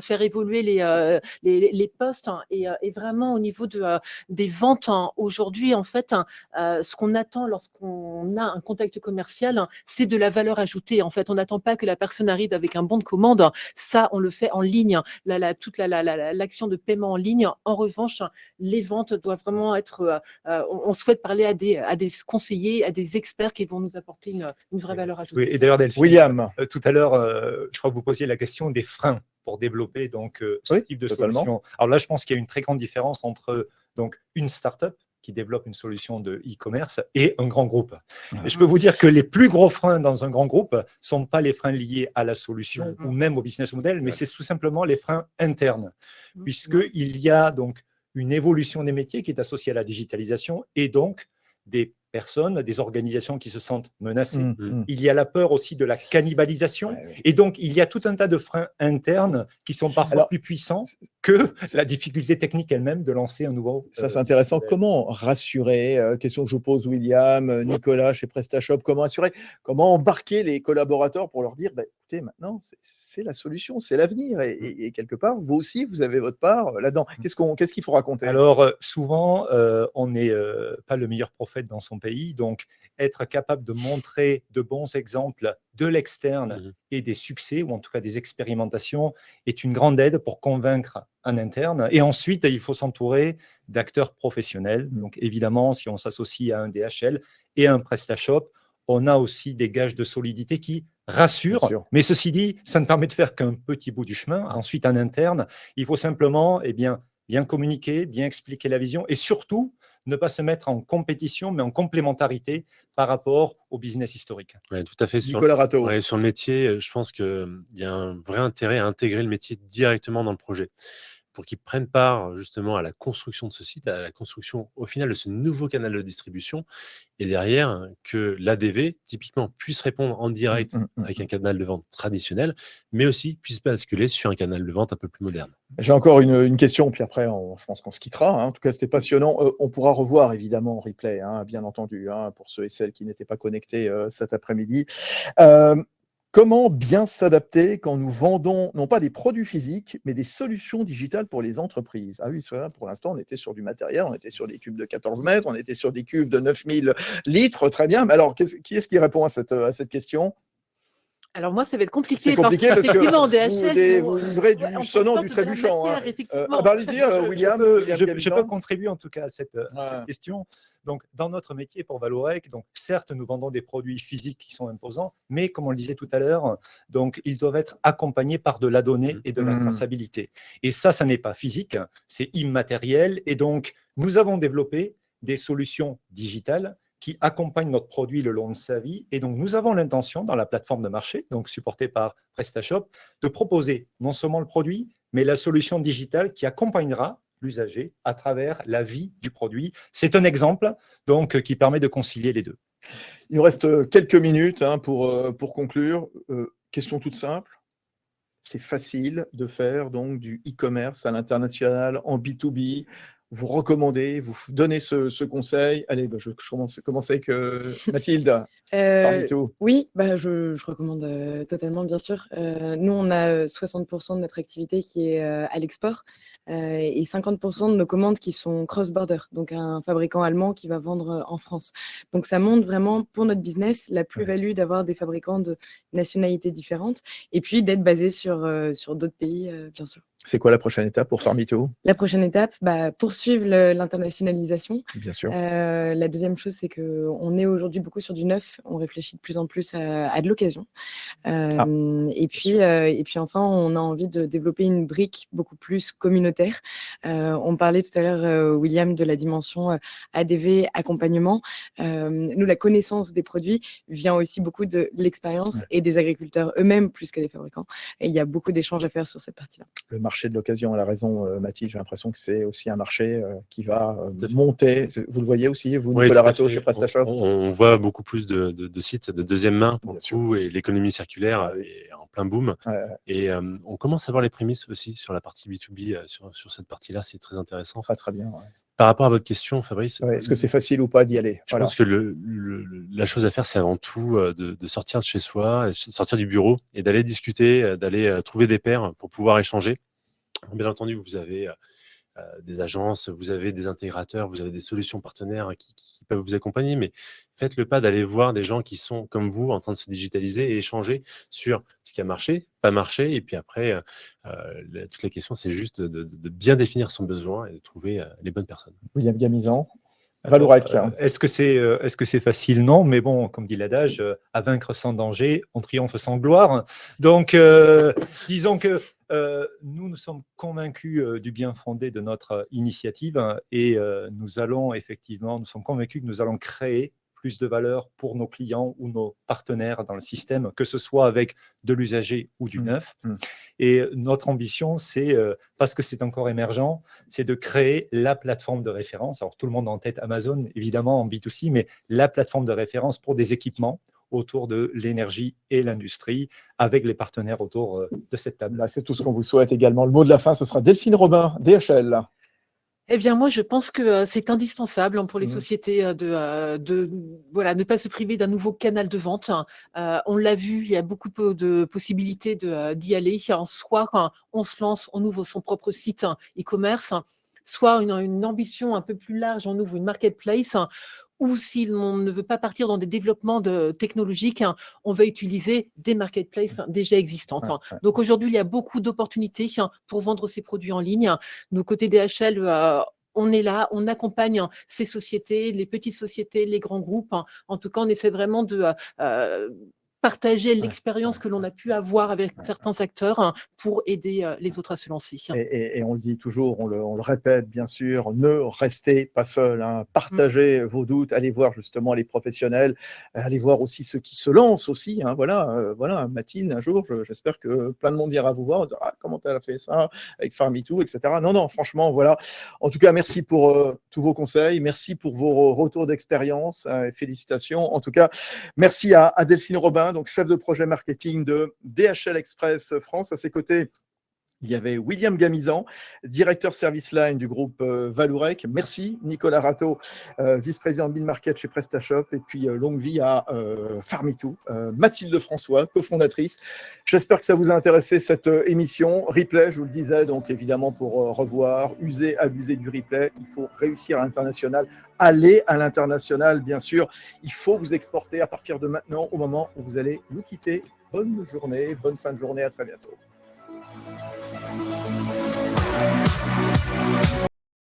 faire évoluer les postes, et vraiment au niveau des ventes aujourd'hui, en fait, ce qu'on attend lorsqu'on a un contact commercial, c'est de la valeur ajoutée. En fait, on n'attend pas que la personne arrive avec un bon de commande. Ça, on le fait en ligne. Toute l'action de paiement en ligne. En revanche, les ventes doivent vraiment être. On souhaite parler à des conseillers, à des experts qui vont nous apporter une vraie valeur ajoutée. Oui, et d'ailleurs, Delphine, William. Tout à l'heure, je crois que vous posiez la question des freins pour développer ce type de totalement. solution. Alors là, je pense qu'il y a une très grande différence entre une start-up qui développe une solution de e-commerce et un grand groupe. Et je peux vous dire que les plus gros freins dans un grand groupe ne sont pas les freins liés à la solution ou même au business model, mais c'est tout simplement les freins internes, puisqu'il y a donc une évolution des métiers qui est associée à la digitalisation et donc des personnes, des organisations qui se sentent menacées. Il y a la peur aussi de la cannibalisation. Et donc, il y a tout un tas de freins internes qui sont parfois plus puissants que la difficulté technique elle-même de lancer un nouveau. Ça, c'est intéressant. Comment rassurer, question que je pose William, Nicolas chez PrestaShop, comment embarquer les collaborateurs pour leur dire, écoutez, maintenant, c'est la solution, c'est l'avenir. Et quelque part, vous aussi, vous avez votre part là-dedans. Qu'est-ce qu'il faut raconter? Alors, souvent, on n'est pas le meilleur prophète dans son pays. Donc, être capable de montrer de bons exemples de l'externe et des succès, ou en tout cas des expérimentations, est une grande aide pour convaincre un interne. Et ensuite, il faut s'entourer d'acteurs professionnels. Donc, évidemment, si on s'associe à un DHL et à un PrestaShop, on a aussi des gages de solidité qui rassurent. Mais ceci dit, ça ne permet de faire qu'un petit bout du chemin. Ensuite, en interne, il faut simplement bien communiquer, bien expliquer la vision et surtout ne pas se mettre en compétition, mais en complémentarité par rapport au business historique. Oui, tout à fait. Nicolas Rateau. Sur le métier, je pense qu'il y a un vrai intérêt à intégrer le métier directement dans le projet pour qu'ils prennent part justement à la construction de ce site, à la construction au final de ce nouveau canal de distribution et derrière que l'ADV typiquement puisse répondre en direct avec un canal de vente traditionnel, mais aussi puisse basculer sur un canal de vente un peu plus moderne. J'ai encore une question, puis après, je pense qu'on se quittera. En tout cas, c'était passionnant. On pourra revoir, évidemment, en replay, bien entendu, pour ceux et celles qui n'étaient pas connectés cet après-midi. Comment bien s'adapter quand nous vendons, non pas des produits physiques, mais des solutions digitales pour les entreprises? Ah oui, pour l'instant, on était sur du matériel, on était sur des cubes de 14 mètres, on était sur des cuves de 9000 litres, très bien. Mais alors, qui est-ce qui répond à cette question? Alors moi, ça va être C'est compliqué compliqué parce que qu'effectivement, vous, DHL, vous livrez ouais, du on sonnant, transporte du de la trébuchant. matière, Ah effectivement. bah, allez-y, William. William je peux Gabizan. contribuer en tout cas à cette Ouais. question. Donc, dans notre métier pour Valorec, donc certes, nous vendons des produits physiques qui sont imposants, mais comme on le disait tout à l'heure, donc ils doivent être accompagnés par de la donnée et de la traçabilité. Et ça n'est pas physique, c'est immatériel. Et donc, nous avons développé des solutions digitales qui accompagnent notre produit le long de sa vie. Et donc, nous avons l'intention, dans la plateforme de marché, donc supportée par PrestaShop, de proposer non seulement le produit, mais la solution digitale qui accompagnera l'usager à travers la vie du produit. C'est un exemple donc qui permet de concilier les deux. Il nous reste quelques minutes pour conclure. Question toute simple. C'est facile de faire donc du e-commerce à l'international en B2B. Vous recommandez, vous donnez ce conseil. Allez, je commence avec Mathilde. Oui, je recommande totalement, bien sûr. Nous, on a 60% de notre activité qui est à l'export et 50% de nos commandes qui sont cross-border, donc un fabricant allemand qui va vendre en France. Donc, ça montre vraiment pour notre business la plus-value d'avoir des fabricants de nationalités différentes et puis d'être basé sur d'autres pays, bien sûr. C'est quoi la prochaine étape pour Farmito? La prochaine étape, poursuivre l'internationalisation. Bien sûr. La deuxième chose, c'est qu'on est aujourd'hui beaucoup sur du neuf. On réfléchit de plus en plus à de l'occasion. Et puis enfin, on a envie de développer une brique beaucoup plus communautaire. On parlait tout à l'heure, William, de la dimension ADV, accompagnement. Nous, la connaissance des produits vient aussi beaucoup de l'expérience et des agriculteurs eux-mêmes plus que des fabricants. Et il y a beaucoup d'échanges à faire sur cette partie-là. Le marché de l'occasion, elle a raison, Mathilde. J'ai l'impression que c'est aussi un marché qui va monter. Vous le voyez aussi, vous, Nicolas Rateau, chez PrestaShop? On voit beaucoup plus de sites de deuxième main pour le coup, et l'économie circulaire est en plein boom. Et on commence à voir les prémices aussi sur la partie B2B, sur cette partie-là. C'est très intéressant. Très, très bien. Par rapport à votre question, Fabrice, est-ce que c'est facile ou pas d'y aller? Je pense que la chose à faire, c'est avant tout de sortir de chez soi, sortir du bureau et d'aller discuter, d'aller trouver des pairs pour pouvoir échanger. Bien entendu, vous avez des agences, vous avez des intégrateurs, vous avez des solutions partenaires qui peuvent vous accompagner, mais faites le pas d'aller voir des gens qui sont comme vous en train de se digitaliser et échanger sur ce qui a marché, pas marché, et puis après, toutes les questions, c'est juste de bien définir son besoin et de trouver les bonnes personnes. William Gabizan. Valorec. Est-ce que c'est facile? Non, mais bon, comme dit l'adage, à vaincre sans danger, on triomphe sans gloire. Donc, disons que nous sommes convaincus du bien fondé de notre initiative et nous sommes convaincus que nous allons créer plus de valeur pour nos clients ou nos partenaires dans le système, que ce soit avec de l'usager ou du neuf. Et notre ambition, c'est, parce que c'est encore émergent, c'est de créer la plateforme de référence. Alors, tout le monde a en tête Amazon, évidemment, en B2C, mais la plateforme de référence pour des équipements autour de l'énergie et l'industrie, avec les partenaires autour de cette table. C'est tout ce qu'on vous souhaite également. Le mot de la fin, ce sera Delphine Robin, DHL. Eh bien, moi, je pense que c'est indispensable pour les sociétés ne pas se priver d'un nouveau canal de vente. On l'a vu, il y a beaucoup de possibilités d'y aller. Soit on se lance, on ouvre son propre site e-commerce, soit une ambition un peu plus large, on ouvre une marketplace, ou si on ne veut pas partir dans des développements technologiques, on va utiliser des marketplaces déjà existantes. Donc aujourd'hui, il y a beaucoup d'opportunités pour vendre ses produits en ligne. Nous, côté DHL, on est là, on accompagne ces sociétés, les petites sociétés, les grands groupes. En tout cas, on essaie vraiment de partager l'expérience que l'on a pu avoir avec certains acteurs pour aider les autres à se lancer. Et on le dit toujours, on le répète bien sûr, ne restez pas seul, partagez vos doutes, allez voir justement les professionnels, allez voir aussi ceux qui se lancent aussi. Voilà, Mathilde, un jour, j'espère que plein de monde ira vous voir, on dira, comment tu as fait ça avec Farmito, etc. Non, franchement, voilà. En tout cas, merci pour tous vos conseils, merci pour vos retours d'expérience, félicitations. En tout cas, merci à Delphine Robin, donc chef de projet marketing de DHL Express France. À ses côtés, Il y avait William Gamizan, directeur service line du groupe Vallourec. Merci Nicolas Rateau, vice-président mid-market chez PrestaShop. Et puis longue vie à Farmitou. Mathilde François, cofondatrice. J'espère que ça vous a intéressé cette émission. Replay, je vous le disais, donc évidemment pour revoir, user, abuser du replay. Il faut réussir à l'international, aller à l'international, bien sûr. Il faut vous exporter à partir de maintenant, au moment où vous allez nous quitter. Bonne journée, bonne fin de journée, à très bientôt.